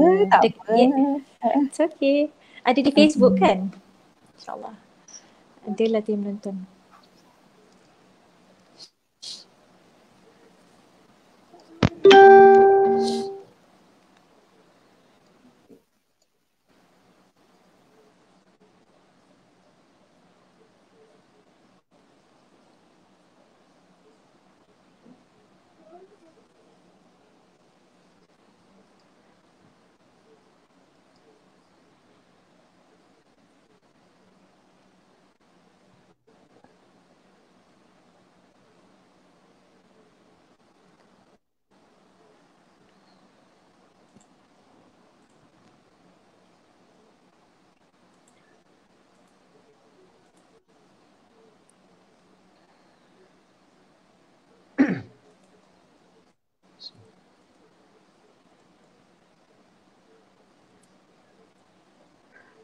Tak apa. It's okay. Ada di Facebook kan? InsyaAllah. Adalah dia menonton.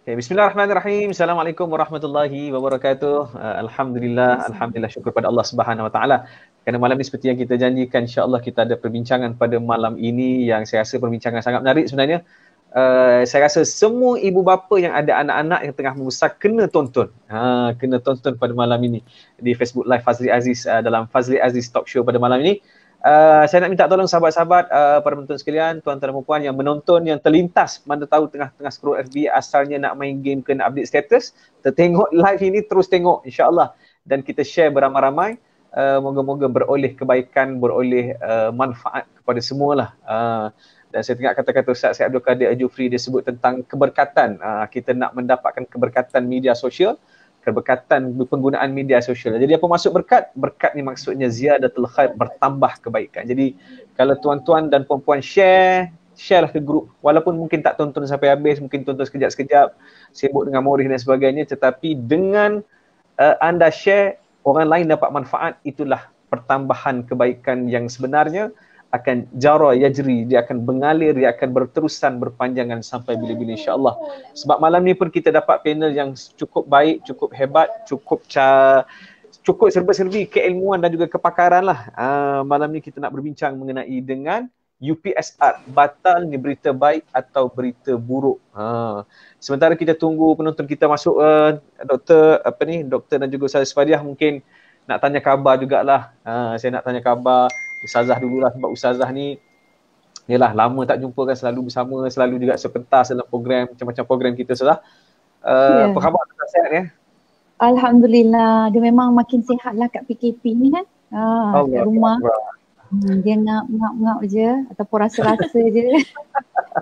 Okay, bismillahirrahmanirrahim. Assalamualaikum warahmatullahi wabarakatuh. Alhamdulillah, syukur pada Allah Subhanahu Wa Taala. Kerana malam ini seperti yang kita janjikan, insya-Allah kita ada perbincangan pada malam ini yang saya rasa perbincangan sangat menarik sebenarnya. Saya rasa semua ibu bapa yang ada anak-anak yang tengah membesar kena tonton. Kena tonton pada malam ini di Facebook Live Fazli Aziz dalam Fazli Aziz Talk Show pada malam ini. Saya nak minta tolong sahabat-sahabat, para penonton sekalian, tuan-tuan dan puan yang menonton, yang terlintas, mana tahu tengah-tengah scroll FB asalnya nak main game ke nak update status, tertengok live ini, terus tengok insya-Allah dan kita share beramai-ramai. Moga-moga beroleh kebaikan, beroleh manfaat kepada semualah. Dan saya tengok kata-kata Ustaz Syed Abdul Kadir Al-Jufri, dia sebut tentang keberkatan. Kita nak mendapatkan keberkatan media sosial, keberkatan penggunaan media sosial. Jadi apa maksud berkat? Berkat ni maksudnya ziyadatul khair, bertambah kebaikan. Jadi kalau tuan-tuan dan puan-puan share lah ke grup. Walaupun mungkin tak tonton sampai habis, mungkin tonton sekejap-sekejap, sibuk dengan morih dan sebagainya, tetapi dengan anda share, orang lain dapat manfaat, itulah pertambahan kebaikan yang sebenarnya akan jara yajri, dia akan mengalir, dia akan berterusan, berpanjangan sampai bila-bila insya-Allah. Sebab malam ni pun kita dapat panel yang cukup baik, cukup hebat, cukup serba-serbi keilmuan dan juga kepakaran lah. Malam ni kita nak berbincang mengenai dengan UPSR, batal ni berita baik atau berita buruk. Sementara kita tunggu penonton kita masuk, doktor dan juga Ustaz Fadiah mungkin nak tanya khabar jugalah. Saya nak tanya khabar Ustazah dululah, sebab Ustazah ni yalah lama tak jumpa kan, selalu bersama, selalu juga sepentas dalam program, macam-macam program kita Ustazah. Apa khabar Ustazah, sihat ya? Alhamdulillah, dia memang makin sihat lah kat PKP ni kan. Kat rumah. Dia ngap-ngap je ataupun rasa-rasa je.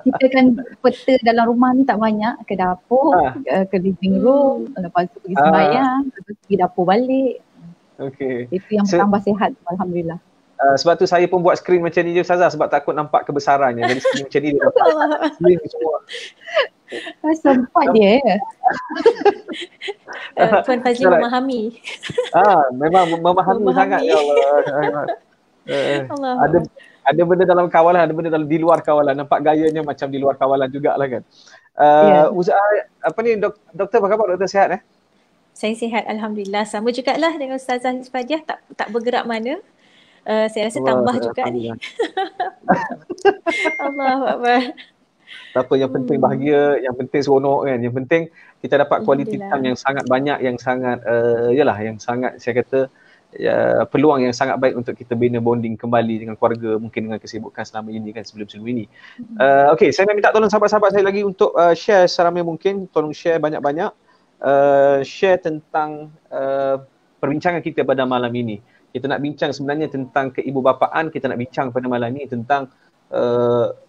Kita kan peta dalam rumah ni tak banyak, ke dapur, ke living room, lepas tu pergi sembahyang, lepas tu pergi dapur balik. Okay. Itu yang bertambah sihat, alhamdulillah. Sebab tu saya pun buat skrin macam ni je Ustazah, sebab takut nampak kebesarannya. Jadi skrin macam ni dia dapat skrin semua. Sempat dia. Tuan Fazli memahami. Memang memahami sangat ya Allah. Ada benda dalam kawalan, ada benda dalam di luar kawalan. Nampak gayanya macam di luar kawalan jugalah kan. Doktor apa khabar? Doktor sihat Saya sihat alhamdulillah. Sama jugalah dengan Ustazah Fadiah, tak bergerak mana. Saya rasa tambah juga ni. Allahu Akbar. Tak apa, yang penting bahagia, yang penting seronok kan. Yang penting kita dapat quality time yang sangat banyak, yang sangat yang sangat saya kata peluang yang sangat baik untuk kita bina bonding kembali dengan keluarga, mungkin dengan kesibukan selama ini kan, sebelum ini. Okey, saya nak minta tolong sahabat-sahabat saya lagi untuk share seramai mungkin, tolong share banyak-banyak. Share tentang perbincangan kita pada malam ini. Kita nak bincang sebenarnya tentang keibubapaan, kita nak bincang pada malam ini tentang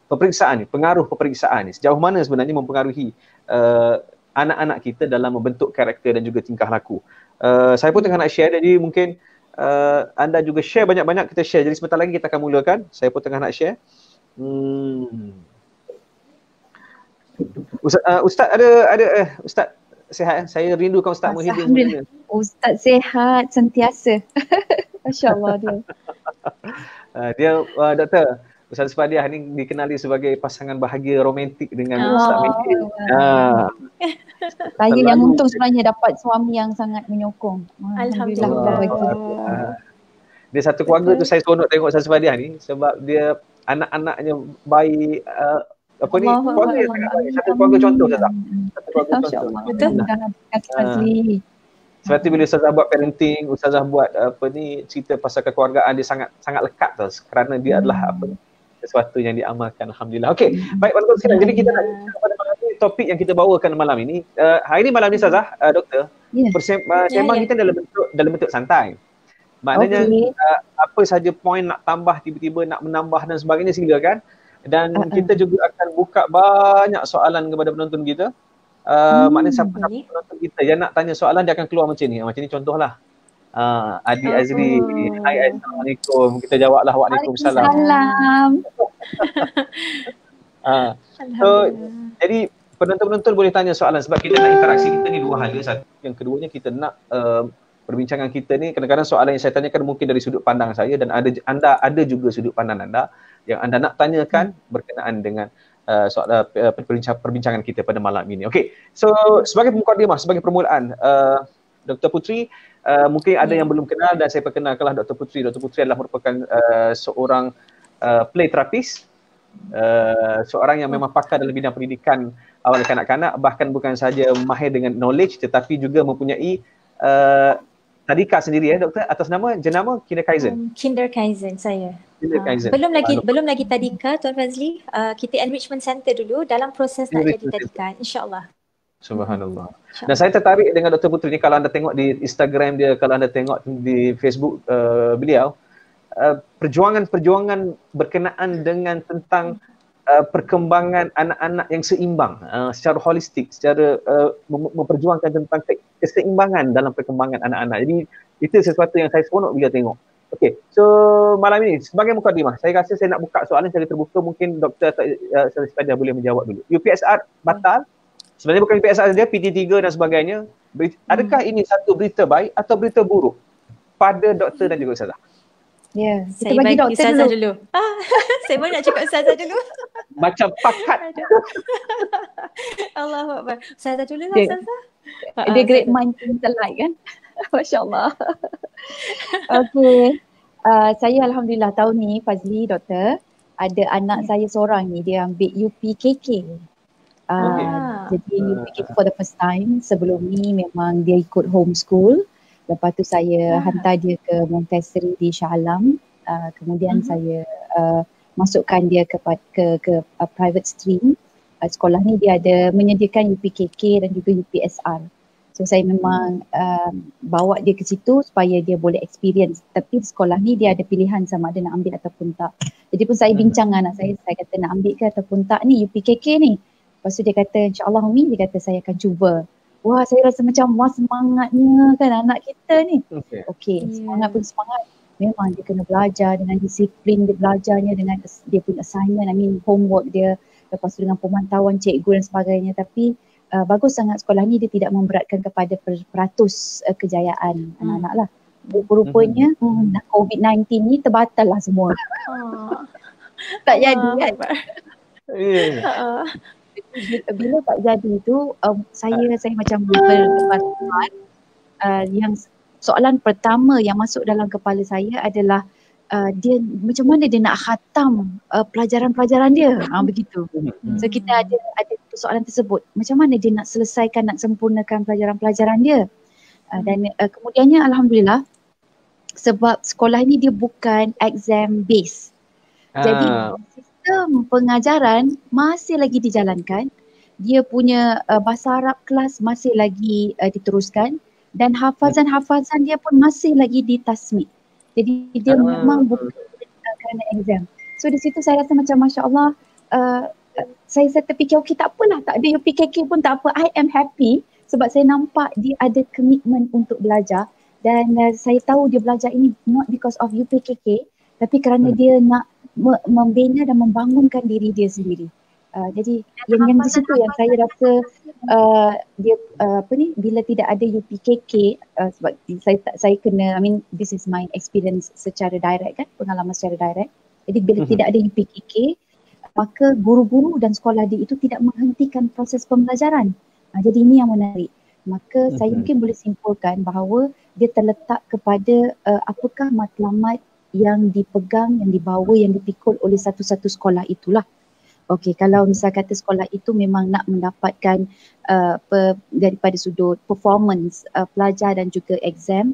peperiksaan ni, pengaruh peperiksaan ni. Sejauh mana sebenarnya mempengaruhi anak-anak kita dalam membentuk karakter dan juga tingkah laku. Saya pun tengah nak share, jadi mungkin anda juga share banyak-banyak, kita share. Jadi sebentar lagi kita akan mulakan. Saya pun tengah nak share. Ustaz ada Ustaz sihat? Saya rindukan Ustaz Muhyiddin sebenarnya. Ustaz sihat sentiasa. Masya-Allah dia. Dia doktor Ustaz Fadiah ni dikenali sebagai pasangan bahagia romantik dengan Ustaz Muhyiddin. Saya yang untung sebenarnya dapat suami yang sangat menyokong. Alhamdulillah. Dia satu keluarga tu saya seronok tengok Ustaz Fadiah ni sebab dia anak-anaknya baik, apa ni, keluarga yang sangat baik. Satu keluarga contoh Ustazah. Satu keluarga contoh. Betul. Seperti bila Ustazah buat parenting, Ustazah buat apa ni, cerita pasal kekeluargaan, dia sangat sangat lekat tu, kerana dia adalah apa ni, sesuatu yang diamalkan. Alhamdulillah. Okey, baik tuan-tuan sekalian. Jadi kita nak bincang pada malam ini, topik yang kita bawakan malam ini. Hari ini malam ni Ustazah, Doktor, sembang kita dalam bentuk santai. Maknanya apa saja poin nak tambah, tiba-tiba nak menambah dan sebagainya, silakan. Dan kita juga akan buka banyak soalan kepada penonton kita. Maknanya siapa penonton kita yang nak tanya soalan, dia akan keluar macam ni. Macam ni contohlah. Adi Azri, hai, Assalamualaikum. Kita jawablah Waalaikumsalam. So, jadi penonton-penonton boleh tanya soalan sebab kita nak interaksi. Kita ni dua hal. Satu, yang keduanya kita nak perbincangan kita ni, kadang-kadang soalan yang saya tanyakan mungkin dari sudut pandang saya, dan anda ada juga sudut pandang anda yang anda nak tanyakan berkenaan dengan soalan perbincangan kita pada malam ini. Okey, so sebagai mukadimah, sebagai permulaan, Dr. Putri, mungkin ada yang belum kenal dan saya perkenalkanlah Dr. Putri. Dr. Putri adalah merupakan seorang play therapist, seorang yang memang pakar dalam bidang pendidikan awal kanak-kanak, bahkan bukan saja mahir dengan knowledge tetapi juga mempunyai tadika sendiri doktor, atas nama jenama Kinderkaizen. Kinderkaizen saya. Kinderkaizen. Belum lagi tadika Tuan Fazli. Kita enrichment center dulu, dalam proses nak jadi tadika, insya-Allah. Subhanallah. Dan saya tertarik dengan Dr. Putri ni. Kalau anda tengok di Instagram dia, kalau anda tengok di Facebook beliau, perjuangan berkenaan dengan tentang perkembangan anak-anak yang seimbang secara holistik, secara memperjuangkan tentang keseimbangan dalam perkembangan anak-anak. Jadi itu sesuatu yang saya seronok bila tengok. Okey, so malam ini sebagai mukadimah, saya rasa saya nak buka soalan secara terbuka. Mungkin Dr. Syahril boleh menjawab dulu. UPSR batal. Sebenarnya bukan UPSR saja, PT3 dan sebagainya. Adakah ini satu berita baik atau berita buruk pada doktor dan juga Ustazah? Ya, kita saya bagi doktor dulu. Saya pun nak cakap Ustazah dulu. Macam pakat. Allahu Akbar. Ustazah dulu lah Ustazah. Dia great mind things alike kan. Masya Allah. Okey. Saya Alhamdulillah tahun ni Fazli doktor, ada anak saya seorang ni, dia ambil UPKK. Jadi UPKK for the first time. Sebelum ni memang dia ikut homeschool. Lepas tu saya hantar dia ke Montessori di Shah Alam. Kemudian saya masukkan dia ke private stream. Sekolah ni dia ada menyediakan UPKK dan juga UPSR. So saya memang bawa dia ke situ supaya dia boleh experience. Tapi sekolah ni dia ada pilihan sama ada nak ambil ataupun tak. Jadi pun saya bincang dengan anak saya kata nak ambil ke ataupun tak ni UPKK ni. Lepas tu dia kata insyaAllah Umi, dia kata saya akan cuba. Wah, saya rasa macam semangatnya kan anak kita ni. Okey, semangat pun semangat. Memang dia kena belajar dengan disiplin dia belajarnya, dengan dia punya assignment, homework dia. Lepas tu dengan pemantauan cikgu dan sebagainya. Tapi bagus sangat sekolah ni, dia tidak memberatkan kepada peratus kejayaan anak-anak lah. Rupanya COVID-19 ni terbatal lah semua. Tak jadi kan. Bila tak jadi tu saya macam berdebat. Yang soalan pertama yang masuk dalam kepala saya adalah dia macam mana dia nak khatam pelajaran-pelajaran dia, begitu. So kita ada soalan tersebut, macam mana dia nak selesaikan, nak sempurnakan pelajaran-pelajaran dia. Dan kemudiannya Alhamdulillah, sebab sekolah ni dia bukan exam based, jadi sistem pengajaran masih lagi dijalankan. Dia punya bahasa Arab kelas masih lagi diteruskan, dan hafazan-hafazan dia pun masih lagi ditasmid. Jadi dia memang bukan kerana exam. So di situ saya rasa macam Masya Allah, saya terfikir okey tak apalah, tak ada UPKK pun tak apa. I am happy sebab saya nampak dia ada komitmen untuk belajar, dan saya tahu dia belajar ini not because of UPKK, tapi kerana dia nak membina dan membangunkan diri dia sendiri. Jadi yang di situ yang saya rasa dia bila tidak ada UPKK, sebab saya kena, this is my experience secara direct kan, pengalaman secara direct. Jadi bila tidak ada UPKK, maka guru-guru dan sekolah dia itu tidak menghentikan proses pembelajaran. Jadi ini yang menarik. Maka saya mungkin boleh simpulkan bahawa dia terletak kepada apakah matlamat yang dipegang, yang dibawa, yang dipikul oleh satu-satu sekolah itulah. Okey, kalau misal kata sekolah itu memang nak mendapatkan daripada sudut performance pelajar dan juga exam,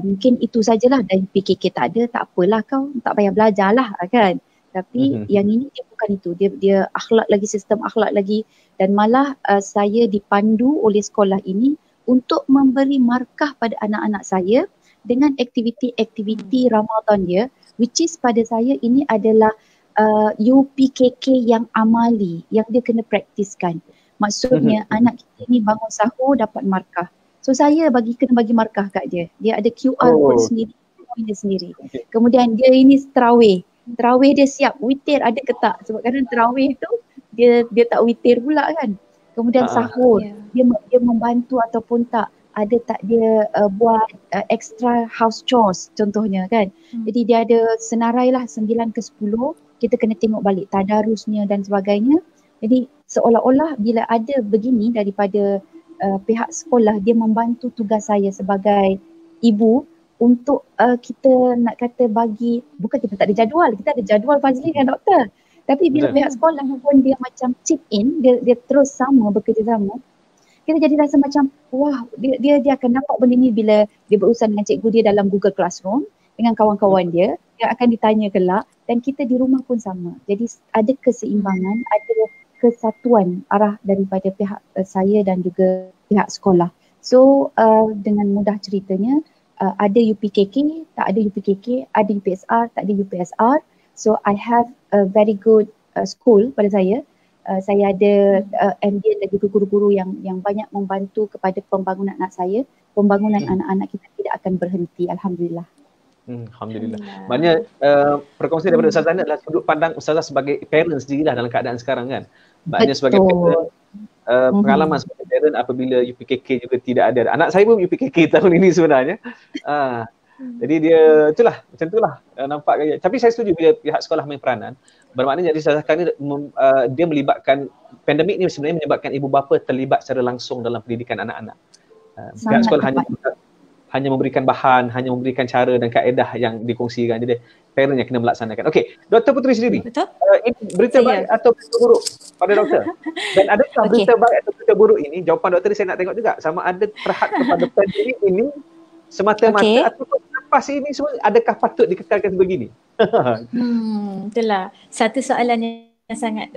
mungkin itu sajalah. Dan PKK tak ada, tak apalah, kau tak payah belajar lah kan. Tapi yang ini dia bukan itu, dia akhlak lagi, sistem akhlak lagi, dan malah saya dipandu oleh sekolah ini untuk memberi markah pada anak-anak saya dengan aktiviti-aktiviti Ramadan dia, which is pada saya ini adalah UPKK yang amali, yang dia kena praktiskan. Maksudnya anak kita ni bangun sahur dapat markah. So saya kena bagi markah kat dia. Dia ada QR code sendiri, dia sendiri. Kemudian dia ini terawih. Terawih dia siap, witir ada ke tak? Sebab kadang terawih tu dia tak witir pula kan. Kemudian sahur, dia membantu ataupun tak. Ada tak dia buat extra house chores contohnya kan. Jadi dia ada senarai lah 9 ke 10. Kita kena tengok balik tadarusnya dan sebagainya. Jadi seolah-olah bila ada begini daripada pihak sekolah, dia membantu tugas saya sebagai ibu untuk kita nak kata bagi, bukan kita tak ada jadual, kita ada jadual Fazli dengan doktor. Tapi bila pihak sekolah pun dia macam chip in, dia terus sama bekerjasama, kita jadi rasa macam wah, dia akan nampak benda ni bila dia berurusan dengan cikgu dia dalam Google Classroom dengan kawan-kawan dia akan ditanya kelak, dan kita di rumah pun sama. Jadi ada keseimbangan, ada kesatuan arah daripada pihak saya dan juga pihak sekolah. So dengan mudah ceritanya, ada UPKK, tak ada UPKK, ada UPSR, tak ada UPSR. So I have a very good school pada saya. Saya ada ambient dan juga guru-guru yang banyak membantu kepada pembangunan anak saya. Pembangunan anak-anak kita tidak akan berhenti, alhamdulillah. Alhamdulillah. Maknanya perkongsian daripada Ustazah ni adalah sudut pandang Ustazah sebagai parents sendirilah dalam keadaan sekarang kan. Maknanya sebagai parent, pengalaman sebagai parent apabila UPKK juga tidak ada. Anak saya pun UPKK tahun ini sebenarnya. Jadi dia macam itulah nampak gaya. Tapi saya setuju bila pihak sekolah main peranan. Bermakna jadi sekarang ni dia melibatkan, pandemik ni sebenarnya menyebabkan ibu bapa terlibat secara langsung dalam pendidikan anak-anak. Pihak sekolah hanya memberikan bahan, hanya memberikan cara dan kaedah yang dikongsikan. Jadi parent yang kena melaksanakan. Okey, Dr. Puteri sendiri. Ini berita baik atau berita buruk pada doktor? Dan adakah berita baik atau berita buruk ini, jawapan doktor saya nak tengok juga, sama ada terhad kepada pandemik ini semata-mata atau lepas ini semua adakah patut dikekalkan sebegini? Itulah satu soalan yang sangat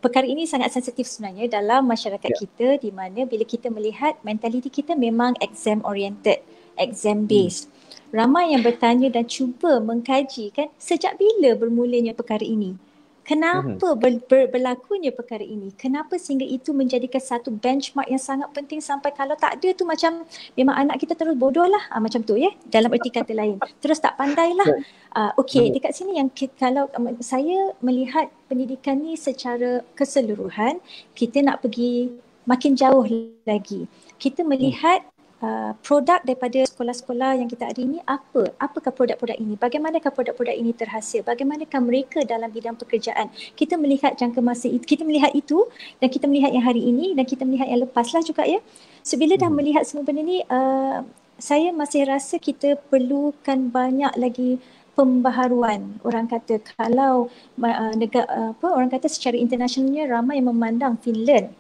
perkara ini sangat sensitif sebenarnya dalam masyarakat kita, di mana bila kita melihat mentaliti kita memang exam oriented, exam based. Ramai yang bertanya dan cuba mengkaji kan sejak bila bermulanya perkara ini. Kenapa berlakunya perkara ini? Kenapa sehingga itu menjadikan satu benchmark yang sangat penting sampai kalau tak ada tu macam memang anak kita terus bodoh lah. Macam tu ya, dalam erti kata lain. Terus tak pandai lah. Okey, dekat sini yang kalau saya melihat pendidikan ni secara keseluruhan, kita nak pergi makin jauh lagi. Kita melihat produk daripada sekolah-sekolah yang kita ada ini, apakah produk-produk ini, bagaimanakah produk-produk ini terhasil, bagaimanakah mereka dalam bidang pekerjaan. Kita melihat jangka masa itu, kita melihat itu dan kita melihat yang hari ini dan kita melihat yang lepas lah juga ya. So bila dah melihat semua benda ni, saya masih rasa kita perlukan banyak lagi pembaharuan. Orang kata kalau orang kata secara internationalnya ramai yang memandang Finland.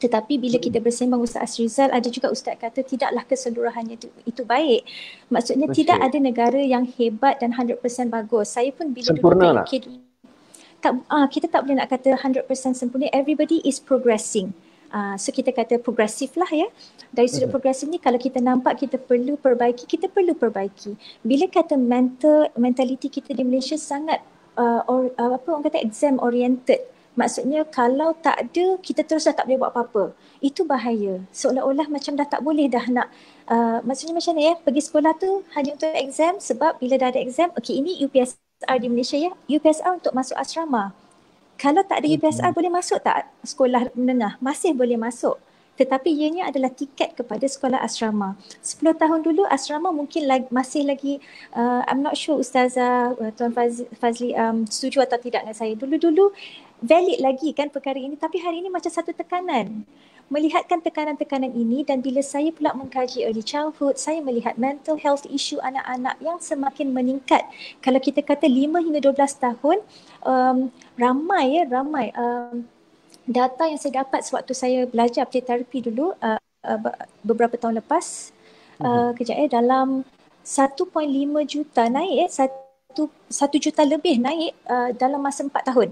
Tetapi bila kita bersembang Ustaz Asrizal, ada juga Ustaz kata tidaklah keseluruhannya itu baik. Maksudnya tidak ada negara yang hebat dan 100% bagus. Saya pun bila sempurna lah. Kita tak boleh nak kata 100% sempurna. Everybody is progressing. So kita kata progresif lah ya. Dari sudut progresif ni kalau kita nampak kita perlu perbaiki, kita perlu perbaiki. Bila kata mentality kita di Malaysia sangat orang kata exam oriented. Maksudnya kalau tak ada, kita terus dah tak boleh buat apa-apa. Itu bahaya. Seolah-olah macam dah tak boleh dah nak. Maksudnya macam ni ya, pergi sekolah tu hanya untuk exam, sebab bila dah ada exam, okey ini UPSR di Malaysia ya, UPSR untuk masuk asrama. Kalau tak ada UPSR, boleh masuk tak sekolah menengah? Masih boleh masuk. Tetapi ianya adalah tiket kepada sekolah asrama. 10 tahun dulu asrama mungkin masih lagi, I'm not sure Ustazah, Tuan Fazli setuju atau tidak dengan saya. Dulu-dulu valid lagi kan perkara ini, tapi hari ini macam satu tekanan. melihatkan tekanan-tekanan ini, dan bila saya pula mengkaji early childhood, saya melihat mental health issue anak-anak yang semakin meningkat. Kalau kita kata 5 hingga 12 tahun, ramai data yang saya dapat sewaktu saya belajar play therapy dulu beberapa tahun lepas, dalam 1.5 juta naik, 1 juta lebih naik dalam masa 4 tahun.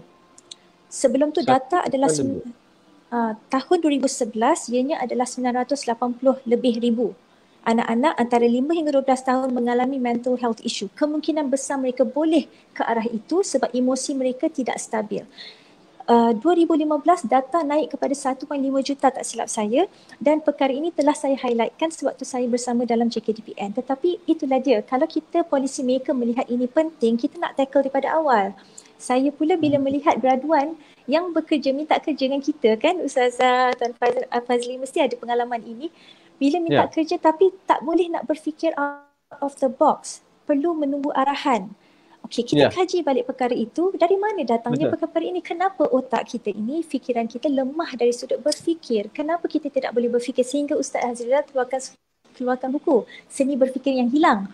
Sebelum tu data adalah tahun 2011 ianya adalah 980 lebih ribu anak-anak antara 5 hingga 12 tahun mengalami mental health issue. Kemungkinan besar mereka boleh ke arah itu sebab emosi mereka tidak stabil. 2015 data naik kepada 1.5 juta tak silap saya, dan perkara ini telah saya highlightkan sewaktu saya bersama dalam JKDPN. Tetapi itulah dia, kalau kita policy maker melihat ini penting, kita nak tackle daripada awal. Saya pula bila melihat graduan yang bekerja, minta kerja dengan kita kan, Ustazah Tuan Fazli mesti ada pengalaman ini, bila minta kerja tapi tak boleh nak berfikir out of the box, perlu menunggu arahan. Okey, kita kaji balik perkara itu, dari mana datangnya perkara ini, kenapa otak kita ini, fikiran kita lemah dari sudut berfikir, kenapa kita tidak boleh berfikir, sehingga Ustaz Azrila keluarkan buku Seni Berfikir yang Hilang.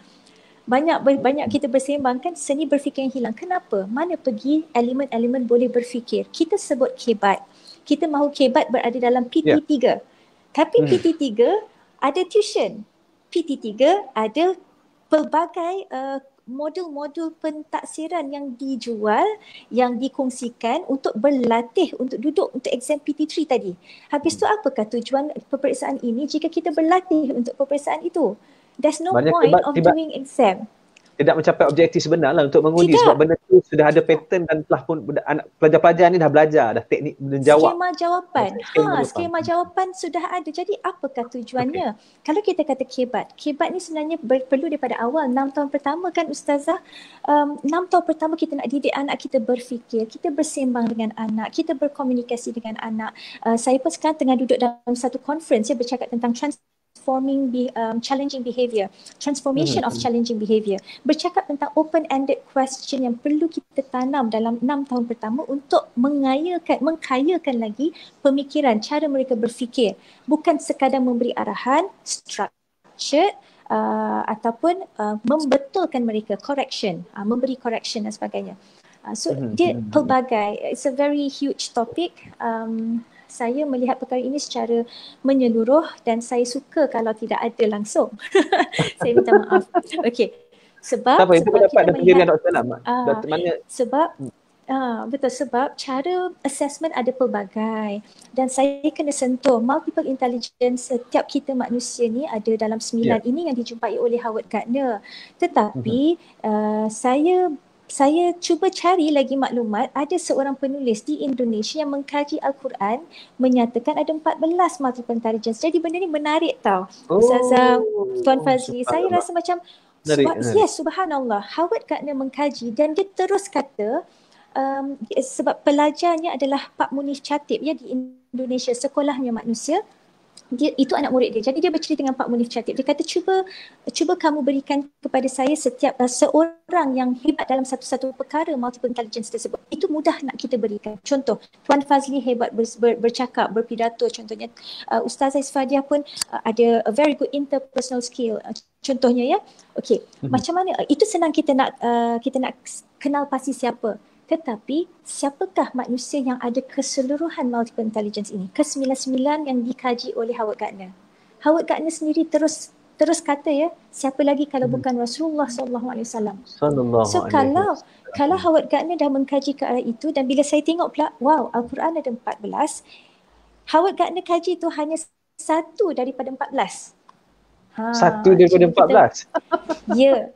Banyak kita bersembang kan, seni berfikir yang hilang. Kenapa? Mana pergi elemen-elemen boleh berfikir? Kita sebut kebat. Kita mahu kebat berada dalam PT3. Tapi PT3 ada tuition. PT3 ada pelbagai modul-modul pentaksiran yang dijual, yang dikongsikan untuk berlatih, untuk duduk untuk exam PT3 tadi. Habis tu apakah tujuan peperiksaan ini jika kita berlatih untuk peperiksaan itu? There's no point of doing exam. Tidak mencapai objektif sebenar lah untuk mengundi, sebab benda tu sudah ada pattern dan telah pun pelajar-pelajar ni dah belajar dah teknik menjawab. Skema jawapan sudah ada. Jadi apakah tujuannya? Kalau kita kata kebat ni sebenarnya perlu daripada awal 6 tahun pertama kan Ustazah. 6 tahun pertama kita nak didik anak kita berfikir, kita bersembang dengan anak, kita berkomunikasi dengan anak. Saya pun sekarang tengah duduk dalam satu conference bercakap tentang transformation of challenging behavior, bercakap tentang open-ended question yang perlu kita tanam dalam 6 tahun pertama untuk mengkayakan lagi pemikiran, cara mereka berfikir, bukan sekadar memberi arahan structured ataupun membetulkan mereka, memberi correction dan sebagainya. Dia pelbagai, it's a very huge topic. Saya melihat perkara ini secara menyeluruh dan saya suka kalau tidak ada langsung. Saya minta maaf. Okey. Sebab itu dapat ada pendirian Dr. Salam. Sebab cara assessment ada pelbagai dan saya kena sentuh multiple intelligence. Setiap kita manusia ni ada dalam 9 ini yang dijumpai oleh Howard Gardner. Tetapi saya cuba cari lagi maklumat, ada seorang penulis di Indonesia yang mengkaji Al-Quran menyatakan ada 14 multiple intelligence. Jadi benda ni menarik tau. Ustazah Tuan Fazli, saya rasa macam subhanallah, Howard Gardner mengkaji dan dia terus kata sebab pelajarnya adalah Pak Munif Chatib di Indonesia, sekolahnya manusia. Dia itu anak murid dia. Jadi dia bercerita dengan Pak Munif Chatib. Dia kata cuba kamu berikan kepada saya setiap seorang yang hebat dalam satu-satu perkara multiple intelligence tersebut. Itu mudah nak kita berikan. Contoh, Tuan Fazli hebat bercakap, berpidato. Contohnya Ustazah Isfadiah pun ada a very good interpersonal skill. Contohnya ya. Okey, macam mana? Itu senang kita nak kenal pasti siapa. Tetapi siapakah manusia yang ada keseluruhan multiple intelligence ini? Ke-99 yang dikaji oleh Howard Gardner. Howard Gardner sendiri terus kata siapa lagi kalau bukan Rasulullah SAW. So kalau Howard Gardner dah mengkaji ke arah itu, dan bila saya tengok pula, wow, Al-Quran ada 14. Howard Gardner kaji itu hanya satu daripada 14. Satu daripada 14? Ya.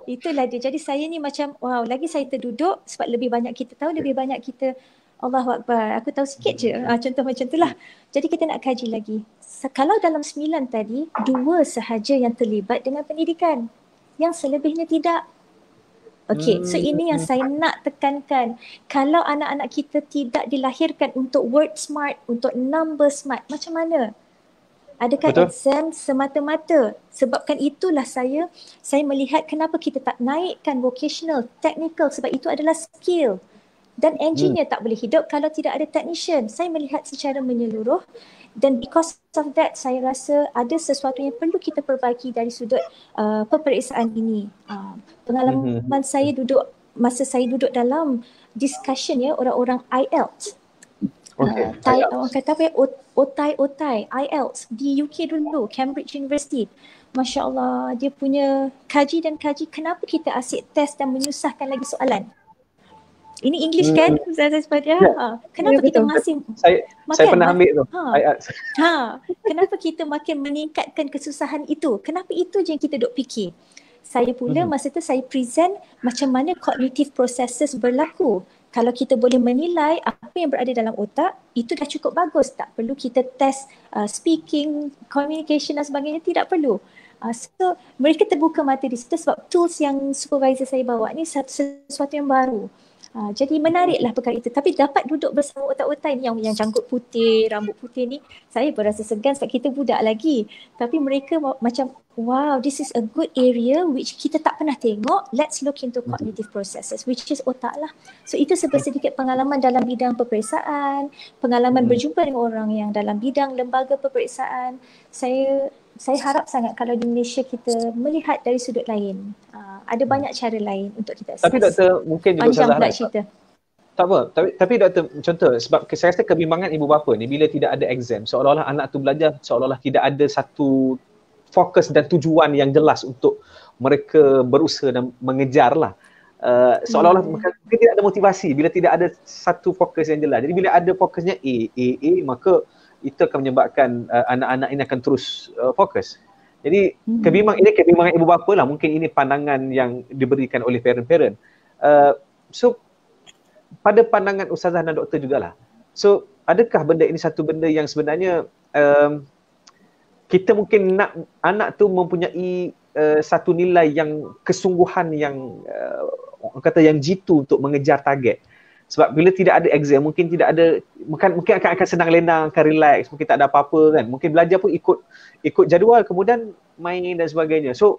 Itulah dia. Jadi saya ni macam wow, lagi saya terduduk sebab lebih banyak kita tahu, lebih banyak kita Allahu Akbar. Aku tahu sikit je. Contoh macam itulah. Jadi kita nak kaji lagi. Kalau dalam 9 tadi, 2 sahaja yang terlibat dengan pendidikan. Yang selebihnya tidak. Okey, so ini yang saya nak tekankan. Kalau anak-anak kita tidak dilahirkan untuk word smart, untuk number smart, macam mana? Adakah exam semata-mata? Sebabkan itulah saya melihat kenapa kita tak naikkan vocational, technical, sebab itu adalah skill. Dan engineer tak boleh hidup kalau tidak ada technician. Saya melihat secara menyeluruh dan because of that saya rasa ada sesuatu yang perlu kita perbaiki dari sudut peperiksaan ini. Pengalaman saya masa saya duduk dalam discussion ya orang-orang IELTS. Orang kata apa ya, otai IELTS di UK dulu, Cambridge University. Masya Allah, dia punya kaji dan kaji kenapa kita asyik test dan menyusahkan lagi soalan. Ini English kan Ustazah Isbadia? Kenapa kita masih saya pernah ambil tu. Kenapa kita makin meningkatkan kesusahan itu? Kenapa itu je yang kita duk fikir? Saya pula masa tu saya present macam mana cognitive processes berlaku. Kalau kita boleh menilai apa yang berada dalam otak, itu dah cukup bagus. Tak perlu kita test speaking, communication dan sebagainya, tidak perlu. So mereka terbuka mata di situ sebab tools yang supervisor saya bawa ni sesuatu yang baru. Jadi menariklah perkara itu. Tapi dapat duduk bersama otak-otak ni yang janggut putih, rambut putih ni, saya berasa segan sebab kita budak lagi. Tapi mereka macam, wow, this is a good area which kita tak pernah tengok. Let's look into cognitive processes, which is otak lah. So itu sedikit pengalaman dalam bidang peperiksaan, pengalaman berjumpa dengan orang yang dalam bidang lembaga peperiksaan. Saya harap sangat kalau di Malaysia kita melihat dari sudut lain. Ada banyak cara lain untuk kita assess. Tapi doktor mungkin juga panjang pula cerita. Tak apa, tapi doktor contoh sebab saya rasa kebimbangan ibu bapa ni bila tidak ada exam, seolah-olah anak tu belajar seolah-olah tidak ada satu fokus dan tujuan yang jelas untuk mereka berusaha dan mengejar lah. Seolah-olah mungkin tidak ada motivasi bila tidak ada satu fokus yang jelas. Jadi bila ada fokusnya A, maka itu akan menyebabkan anak-anak ini akan terus fokus. Jadi kebimbangan ibu bapa lah. Mungkin ini pandangan yang diberikan oleh parent-parent. So pada pandangan ustazah dan doktor jugalah. So adakah benda ini satu benda yang sebenarnya kita mungkin nak anak tu mempunyai satu nilai yang kesungguhan yang orang kata yang jitu untuk mengejar target. Sebab bila tidak ada exam, mungkin tidak ada, mungkin akan senang lenang, akan relax, mungkin tak ada apa-apa kan. Mungkin belajar pun ikut jadual, kemudian main dan sebagainya. So,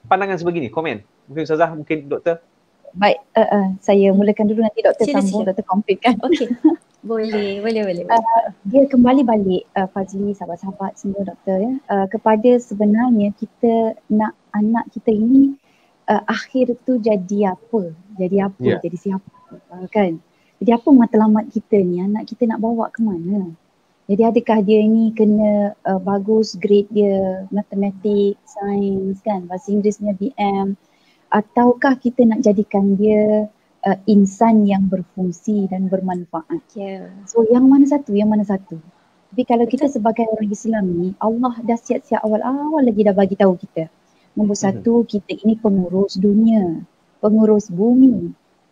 pandangan sebegini, komen. Mungkin Ustazah, mungkin doktor. Baik, saya mulakan dulu, nanti doktor sambung, doktor complete kan. Okey, boleh. Dia kembali balik, Fazli, sahabat-sahabat semua doktor ya, kepada sebenarnya kita nak anak kita ini akhir tu jadi apa, jadi siapa. Kan? Jadi apa matlamat kita ni, anak kita nak bawa ke mana? Jadi adakah dia ni kena bagus grade dia, matematik, sains kan, bahasa Inggerisnya BM, ataukah kita nak jadikan dia insan yang berfungsi dan bermanfaat? So yang mana satu? Tapi kalau kita sebagai orang Islam ni, Allah dah siap-siap awal-awal lagi dah bagi tahu kita. Nombor satu, kita ini pengurus dunia, pengurus bumi.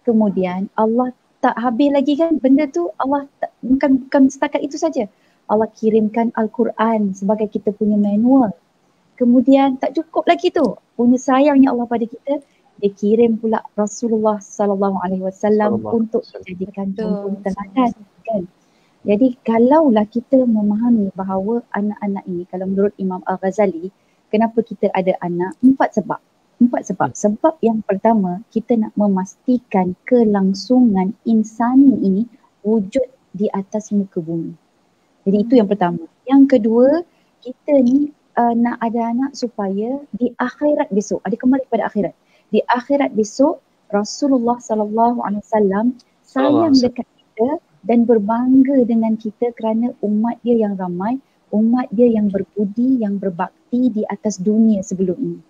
Kemudian Allah tak habis lagi kan benda tu, Allah bukan setakat itu saja. Allah kirimkan Al-Quran sebagai kita punya manual. Kemudian tak cukup lagi tu, punya sayangnya Allah pada kita, dia kirim pula Rasulullah SAW untuk dijadikan contoh teladan kan. Jadi kalaulah kita memahami bahawa anak-anak ini, kalau menurut Imam Al-Ghazali, kenapa kita ada anak? 4 sebab. Sebab yang pertama, kita nak memastikan kelangsungan insani ini wujud di atas muka bumi. Jadi itu yang pertama. Yang kedua, kita ni nak ada anak supaya di akhirat besok, ada kembali pada akhirat. Di akhirat besok, Rasulullah SAW sayang dekat kita dan berbangga dengan kita kerana umat dia yang ramai, umat dia yang berbudi, yang berbakti di atas dunia sebelum ini.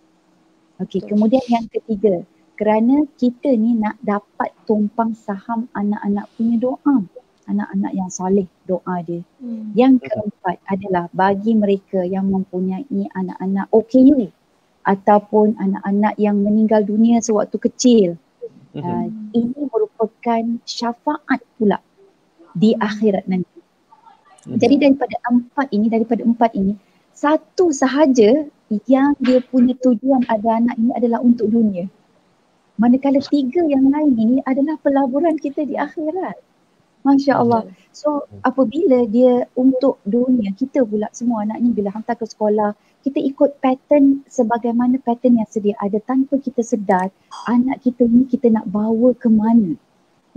Okey, kemudian yang ketiga, kerana kita ni nak dapat tumpang saham anak-anak punya doa. Anak-anak yang soleh doa dia. Yang keempat adalah bagi mereka yang mempunyai anak-anak OKU ataupun anak-anak yang meninggal dunia sewaktu kecil. Ini merupakan syafaat pula di akhirat nanti. Jadi daripada empat ini, satu sahaja yang dia punya tujuan ada anak ini adalah untuk dunia. Manakala 3 yang lain ini adalah pelaburan kita di akhirat. Masya Allah. So apabila dia untuk dunia, kita pula semua anak ni bila hantar ke sekolah, kita ikut pattern sebagaimana pattern yang sedia ada tanpa kita sedar anak kita ni kita nak bawa ke mana.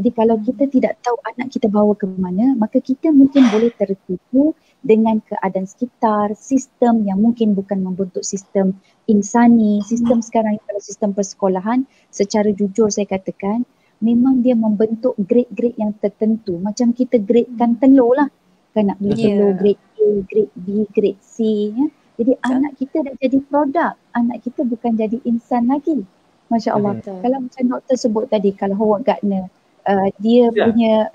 Jadi kalau kita tidak tahu anak kita bawa ke mana, maka kita mungkin boleh tertipu dengan keadaan sekitar, sistem yang mungkin bukan membentuk sistem insani. Sistem sekarang kalau sistem persekolahan, secara jujur saya katakan, memang dia membentuk grade-grade yang tertentu. Macam kita gradekan telur lah. Kan nak beli telur grade A, grade B, grade C. Ya? Jadi anak kita dah jadi produk. Anak kita bukan jadi insan lagi. Masya Allah. Kalau macam doktor sebut tadi, kalau Howard Gardner, dia punya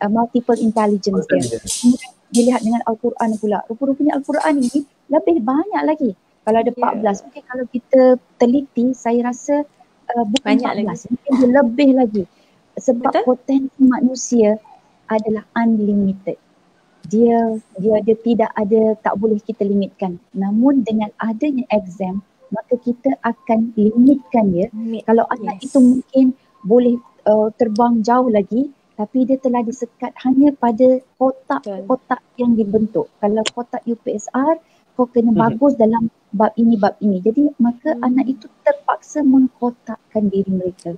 multiple intelligence dia. Kemudian dilihat dengan Al-Quran pula. Rupanya Al-Quran ini lebih banyak lagi. Kalau ada 14, mungkin kalau kita teliti, saya rasa bukan banyak 14, lagi. Mungkin dia lebih lagi. Sebab potensi manusia adalah unlimited. Dia tidak ada, tak boleh kita limitkan. Namun dengan adanya exam, maka kita akan limitkan dia. Kalau anak itu mungkin boleh terbang jauh lagi, tapi dia telah disekat hanya pada kotak-kotak yang dibentuk. Kalau kotak UPSR, kau kena bagus dalam bab ini. Jadi maka anak itu terpaksa mengkotakkan diri mereka.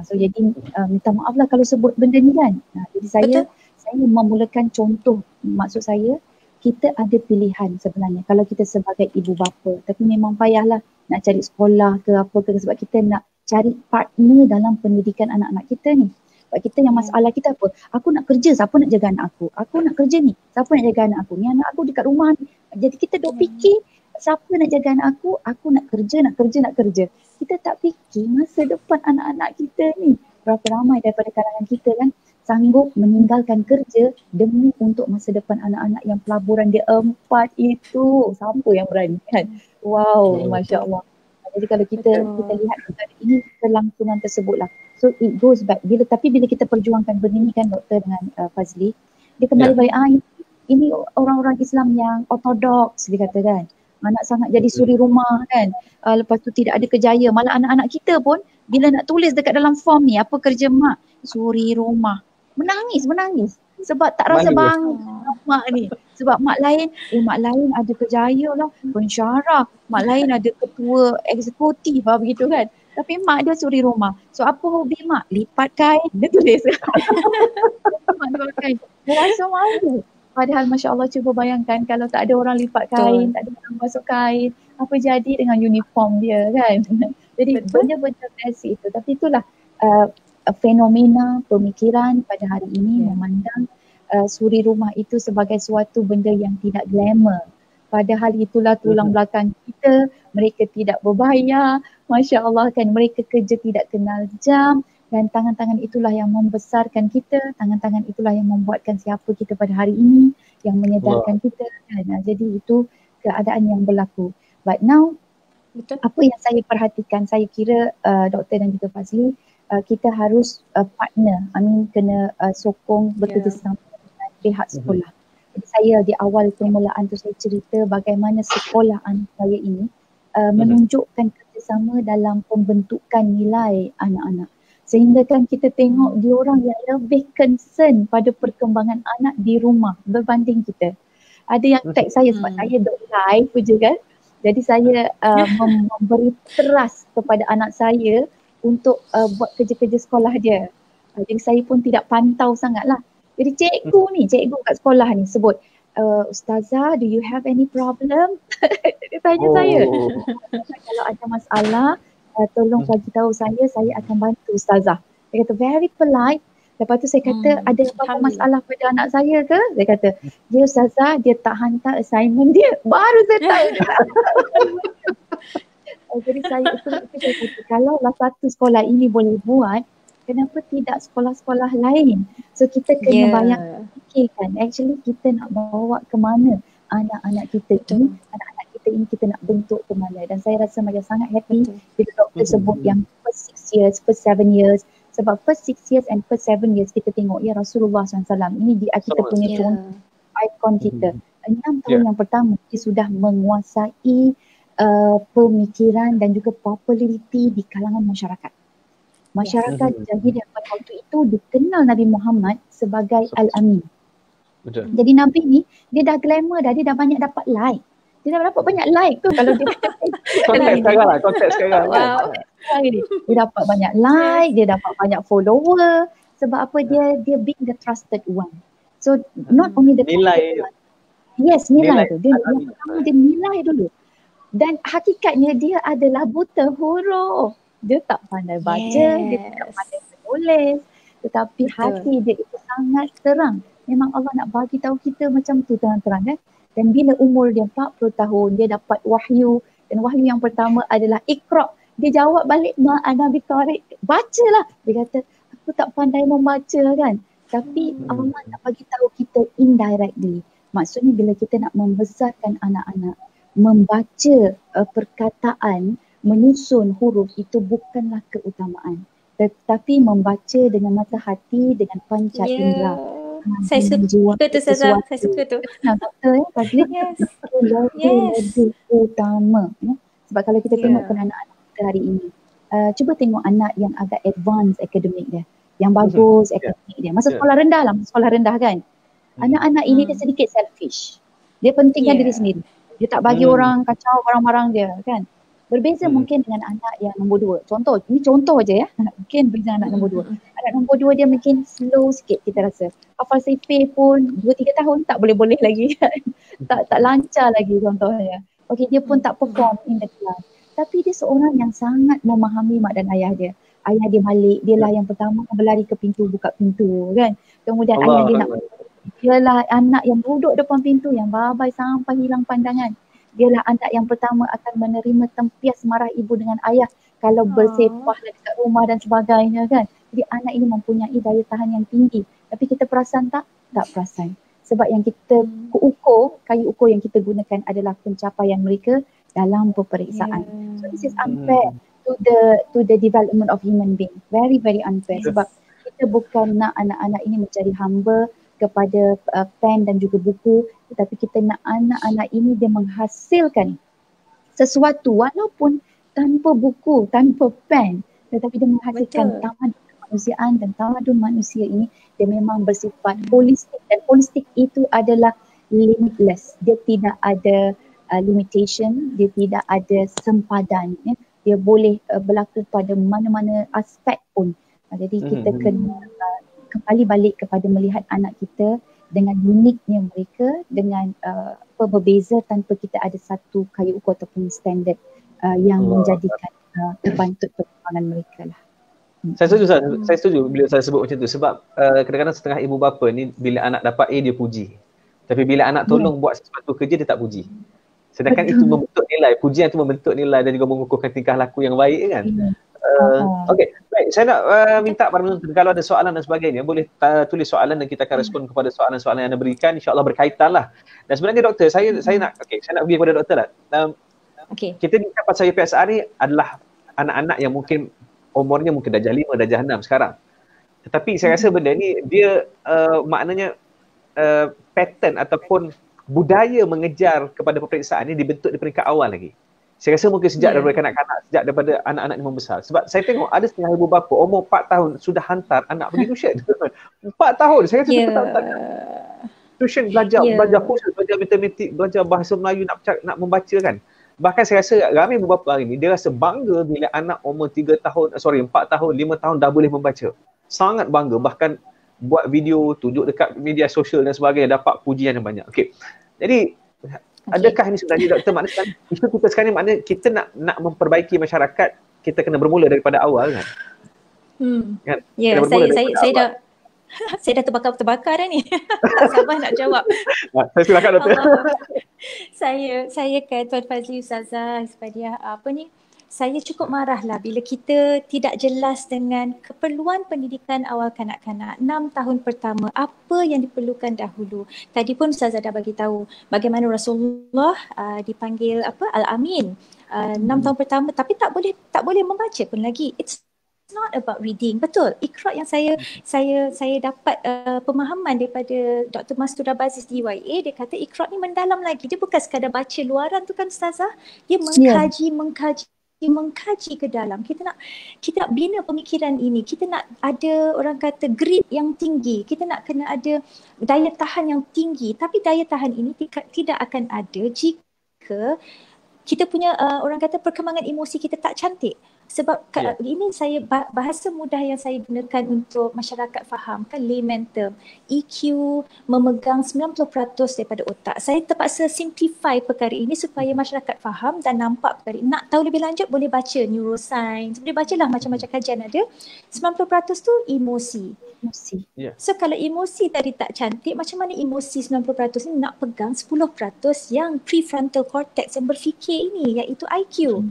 So jadi minta maaf lah kalau sebut benda ni kan. Jadi saya memulakan contoh, maksud saya kita ada pilihan sebenarnya kalau kita sebagai ibu bapa, tapi memang payahlah nak cari sekolah ke apa ke, sebab kita nak cari partner dalam pendidikan anak-anak kita ni. Sebab kita yang masalah kita apa? Aku nak kerja, siapa nak jaga anak aku? Aku nak kerja ni, siapa nak jaga anak aku? Ni anak aku dekat rumah ni. Jadi kita duk fikir siapa nak jaga anak aku nak kerja. Kita tak fikir masa depan anak-anak kita ni. Berapa ramai daripada kalangan kita kan sanggup meninggalkan kerja demi untuk masa depan anak-anak yang pelaburan dia 4 itu. Siapa yang berani kan? Wow, Masya Allah. Jadi kalau kita lihat ini kelangsungan tersebut lah. So it goes back. Bila kita perjuangkan benda ni kan doktor dengan Fazli, dia kembali balik, ini orang-orang Islam yang ortodoks dia kata kan. Anak sangat jadi suri rumah kan. Lepas tu tidak ada kejaya. Malah anak-anak kita pun bila nak tulis dekat dalam form ni, apa kerja mak? Suri rumah. Menangis. Sebab tak rasa bangga mak ni. Sebab mak lain ada kejaya lah, pensyarah. Mak lain ada ketua eksekutif lah begitu kan. Tapi mak dia suri rumah. So apa hobi mak? Lipat kain. Dia tulis. Mak lipat kain. Dia rasa malu. Padahal Masya Allah, cuba bayangkan kalau tak ada orang lipat kain, tak ada orang masuk kain, apa jadi dengan uniform dia kan. Jadi benda-benda basic itu. Tapi itulah fenomena pemikiran pada hari ini memandang suri rumah itu sebagai suatu benda yang tidak glamour. Padahal itulah tulang belakang kita, mereka tidak berbayar, Masya Allah kan, mereka kerja tidak kenal jam. Dan tangan-tangan itulah yang membesarkan kita, tangan-tangan itulah yang membuatkan siapa kita pada hari ini, yang menyedarkan kita kan. Jadi itu keadaan yang berlaku. But now, apa yang saya perhatikan, saya kira doktor dan juga Fazli, kita harus partner, kena sokong bekerjasama dengan pihak sekolah. Jadi saya di awal permulaan tu saya cerita bagaimana sekolah anak saya ini menunjukkan kerjasama dalam pembentukan nilai anak-anak. Sehingga kan kita tengok diorang yang lebih concern pada perkembangan anak di rumah berbanding kita. Ada yang tag saya sebab saya duk live je kan. Jadi saya memberi trust kepada anak saya untuk buat kerja-kerja sekolah dia. Jadi saya pun tidak pantau sangat lah. Jadi cikgu kat sekolah ni sebut, Ustazah, do you have any problem? Dia tanya saya. Kalau ada masalah, tolong bagi tahu saya akan bantu Ustazah. Dia kata very polite. Lepas tu saya kata ada apa-apa masalah pada anak saya ke? Dia kata, ya Ustazah, dia tak hantar assignment dia. Baru saya tahu dia tak hantar assignment dia. Jadi saya kata, kalau lah satu sekolah ini boleh buat, kenapa tidak sekolah-sekolah lain? So kita kena bayang fikirkan, actually kita nak bawa ke mana anak-anak kita ini, anak-anak kita ini kita nak bentuk ke mana. Dan saya rasa macam sangat happy bila doktor sebut yang first 6 years, first 7 years. Sebab first 6 years and first 7 years kita tengok ya Rasulullah SAW. Ini dia kita punya contoh, ikon kita. 6 tahun yang pertama dia sudah menguasai pemikiran dan juga populariti di kalangan masyarakat. Masyarakat jahiliah pada waktu itu dikenal Nabi Muhammad sebagai Al-Amin. Jadi Nabi ni dia dah glamour dah, dia dah banyak dapat like. Dia dah dapat banyak like tu kalau dia konteks sekarang wow. Dia dapat banyak like, dia dapat banyak follower. Sebab apa? Dia being the trusted one. So not only the nilai one. Yes, nilai tu. Dia alami. pertama dia nilai dulu. Dan hakikatnya dia adalah buta huruf. Dia tak pandai baca, dia tak pandai menulis. Tetapi hati dia itu sangat terang. Memang Allah nak bagi tahu kita macam tu terang-terang. Dan bila umur dia 40 tahun, dia dapat wahyu. Dan wahyu yang pertama adalah Iqra. Dia jawab balik, Ma'ana biqari. Bacalah. Dia kata, aku tak pandai membaca kan. Tapi Allah nak bagi tahu kita indirectly. Maksudnya bila kita nak membesarkan anak-anak, membaca perkataan, menyusun huruf itu bukanlah keutamaan. Tetapi membaca dengan mata hati, dengan panca indera. Saya suka tu Ustazah, saya suka tu. Lebih utama. Sebab kalau kita tengok anak-anak kita hari ini, cuba tengok anak yang agak advance akademik dia, yang bagus akademik dia. Masa sekolah rendah lah, sekolah rendah kan. Anak-anak ini dia sedikit selfish. Dia pentingkan diri sendiri. Dia tak bagi orang kacau barang-barang dia kan. Berbeza mungkin dengan anak yang nombor 2. Contoh, ini contoh aja ya. Mungkin berbeza dengan anak nombor 2. Anak nombor 2 dia mungkin slow sikit kita rasa. Hafal CP pun 2-3 tahun tak boleh-boleh lagi kan. tak lancar lagi contohnya. Okey, dia pun tak perform in the class. Tapi dia seorang yang sangat memahami mak dan ayah dia. Ayah dia balik, dia lah yang pertama berlari ke pintu, buka pintu kan. Kemudian ayah dia nak, dialah anak yang duduk depan pintu yang babai sampai hilang pandangan. Dialah anak yang pertama akan menerima tempias marah ibu dengan ayah kalau bersepah dekat rumah dan sebagainya kan. Jadi anak ini mempunyai daya tahan yang tinggi. Tapi kita perasan tak? Tak perasan. Sebab yang kita kayu ukur yang kita gunakan adalah pencapaian mereka dalam peperiksaan. So this is unfair to the development of human being. Very, very unfair. Sebab kita bukan nak anak-anak ini mencari hamba kepada pen dan juga buku, tetapi kita nak anak-anak ini dia menghasilkan sesuatu walaupun tanpa buku, tanpa pen, tetapi dia menghasilkan tamadun kemanusiaan, dan tamadun manusia ini dia memang bersifat holistik, dan holistik itu adalah limitless. Dia tidak ada limitation, dia tidak ada sempadan. Dia boleh berlaku pada mana-mana aspek pun. Jadi kita kena kembali balik kepada melihat anak kita dengan uniknya mereka, dengan berbeza tanpa kita ada satu kayu ukur ataupun standard yang menjadikan terbantut perkembangan mereka lah. Saya setuju bila saya sebut macam tu, sebab kadang-kadang setengah ibu bapa ni bila anak dapat A dia puji. Tapi bila anak tolong buat sesuatu kerja dia tak puji. Sedangkan itu membentuk nilai, pujian itu membentuk nilai dan juga mengukuhkan tingkah laku yang baik kan. Okey, baik, saya nak minta para penonton kalau ada soalan dan sebagainya boleh tulis soalan dan kita akan respon kepada soalan-soalan yang anda berikan, insya-Allah berkaitan lah. Dan sebenarnya doktor, saya nak saya nak pergi kepada doktor lah. Kita bincang pasal PSR ni adalah anak-anak yang mungkin umurnya mungkin darjah 5, darjah 6 sekarang. Tetapi saya rasa benda ni dia maknanya pattern ataupun budaya mengejar kepada peperiksaan ni dibentuk di peringkat awal lagi. Saya rasa mungkin sejak daripada kanak-kanak, sejak daripada anak-anak ni membesar. Sebab saya tengok ada setengah ibu bapa umur 4 tahun sudah hantar anak pergi tuition. 4 tahun, saya rasa dia tak tuition belajar khusus, belajar matematik, belajar bahasa Melayu, nak membaca kan. Bahkan saya rasa ramai ibu bapa hari ni dia rasa bangga bila anak umur 4 tahun, 5 tahun dah boleh membaca. Sangat bangga, bahkan buat video, tunjuk dekat media sosial dan sebagainya, dapat pujian yang banyak. Okey. Jadi adakah ini sebenarnya doktor, maknanya isu kita sekarang ni maknanya kita nak memperbaiki masyarakat, kita kena bermula daripada awal kan? Kan? Ya, saya dah terbakar dah ni. Tak sabar nak jawab. Saya silakan doktor. Saya kan Tuan Fazli, Ustazah Hisbadiah, saya cukup marahlah bila kita tidak jelas dengan keperluan pendidikan awal kanak-kanak 6 tahun pertama, apa yang diperlukan dahulu. Tadi pun Ustazah dah bagi tahu bagaimana Rasulullah dipanggil Al-Amin 6 tahun pertama, tapi tak boleh membaca pun lagi. It's not about reading. Betul. Iqra yang saya dapat pemahaman daripada Dr. Mastura Bazis di UIA, dia kata Iqra ni mendalam lagi. Dia bukan sekadar baca luaran tu kan Ustazah. Dia mengkaji ke dalam. Kita nak bina pemikiran ini. Kita nak ada orang kata grit yang tinggi. Kita nak kena ada daya tahan yang tinggi. Tapi daya tahan ini tidak akan ada jika ketika kita punya orang kata perkembangan emosi kita tak cantik. Sebab ini saya bahasa mudah yang saya gunakan untuk masyarakat faham kan, layman term. EQ memegang 90% daripada otak. Saya terpaksa simplify perkara ini supaya masyarakat faham dan nampak perkara ini. Nak tahu lebih lanjut boleh baca neuroscience, boleh bacalah macam-macam kajian ada. 90% tu emosi. So kalau emosi tadi tak cantik, macam mana emosi 90% ni nak pegang 10% yang prefrontal cortex yang berfikir ini, iaitu IQ.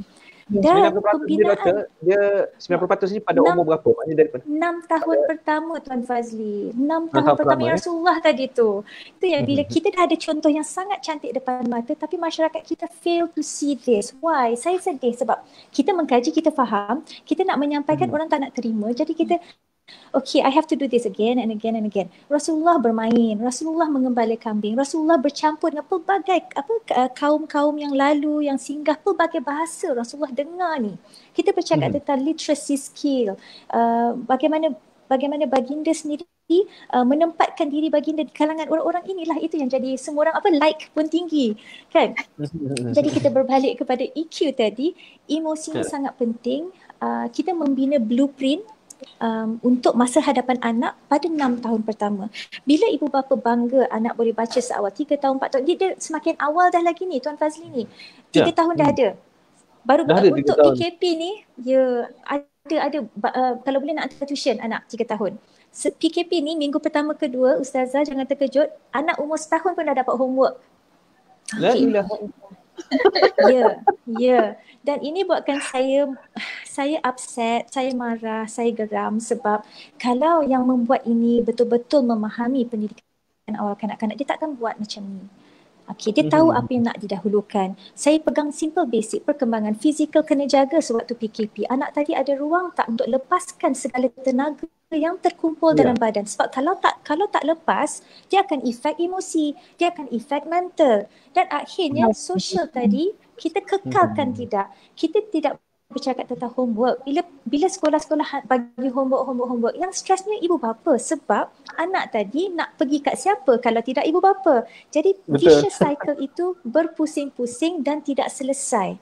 Dan 90% dia 90% ni pada umur berapa? Maknanya daripada 6 tahun pertama Tuan Fazli. 6 tahun pertama yang Rasulullah tadi tu. Itu yang bila kita dah ada contoh yang sangat cantik depan mata tapi masyarakat kita fail to see this. Why? Saya sedih sebab kita mengkaji, kita faham, kita nak menyampaikan orang tak nak terima. Jadi kita okay, I have to do this again and again and again. Rasulullah bermain, Rasulullah mengembala kambing, Rasulullah bercampur dengan pelbagai kaum-kaum yang lalu, yang singgah, pelbagai bahasa Rasulullah dengar ni. Kita bercakap tentang literacy skill, bagaimana baginda sendiri menempatkan diri baginda di kalangan orang-orang inilah, itu yang jadi semua orang like pun tinggi kan. Jadi kita berbalik kepada EQ tadi, emosi ni sangat penting. Kita membina blueprint untuk masa hadapan anak pada 6 tahun pertama. Bila ibu bapa bangga anak boleh baca seawal 3 tahun, 4 tahun, dia semakin awal dah lagi ni Tuan Fazli ni. 3 tahun dah ada. Baru untuk PKP ni, ada kalau boleh nak hantar tuition anak 3 tahun. PKP ni minggu pertama kedua, Ustazah jangan terkejut, anak umur setahun pun dah dapat homework. La ilaha Ya. Dan ini buatkan saya upset, saya marah, saya geram sebab kalau yang membuat ini betul-betul memahami pendidikan awal kanak-kanak, dia takkan buat macam ni. Okay, dia tahu apa yang nak didahulukan. Saya pegang simple basic perkembangan fizikal kena jaga sewaktu PKP. Anak tadi ada ruang tak untuk lepaskan segala tenaga yang terkumpul dalam badan. Sebab kalau tak lepas, dia akan efek emosi, dia akan efek mental. Dan akhirnya social tadi kita kekalkan tidak. Kita tidak bercakap tentang homework. Bila sekolah-sekolah bagi homework, yang stresnya ibu bapa sebab anak tadi nak pergi kat siapa kalau tidak ibu bapa. Jadi vicious cycle itu berpusing-pusing dan tidak selesai.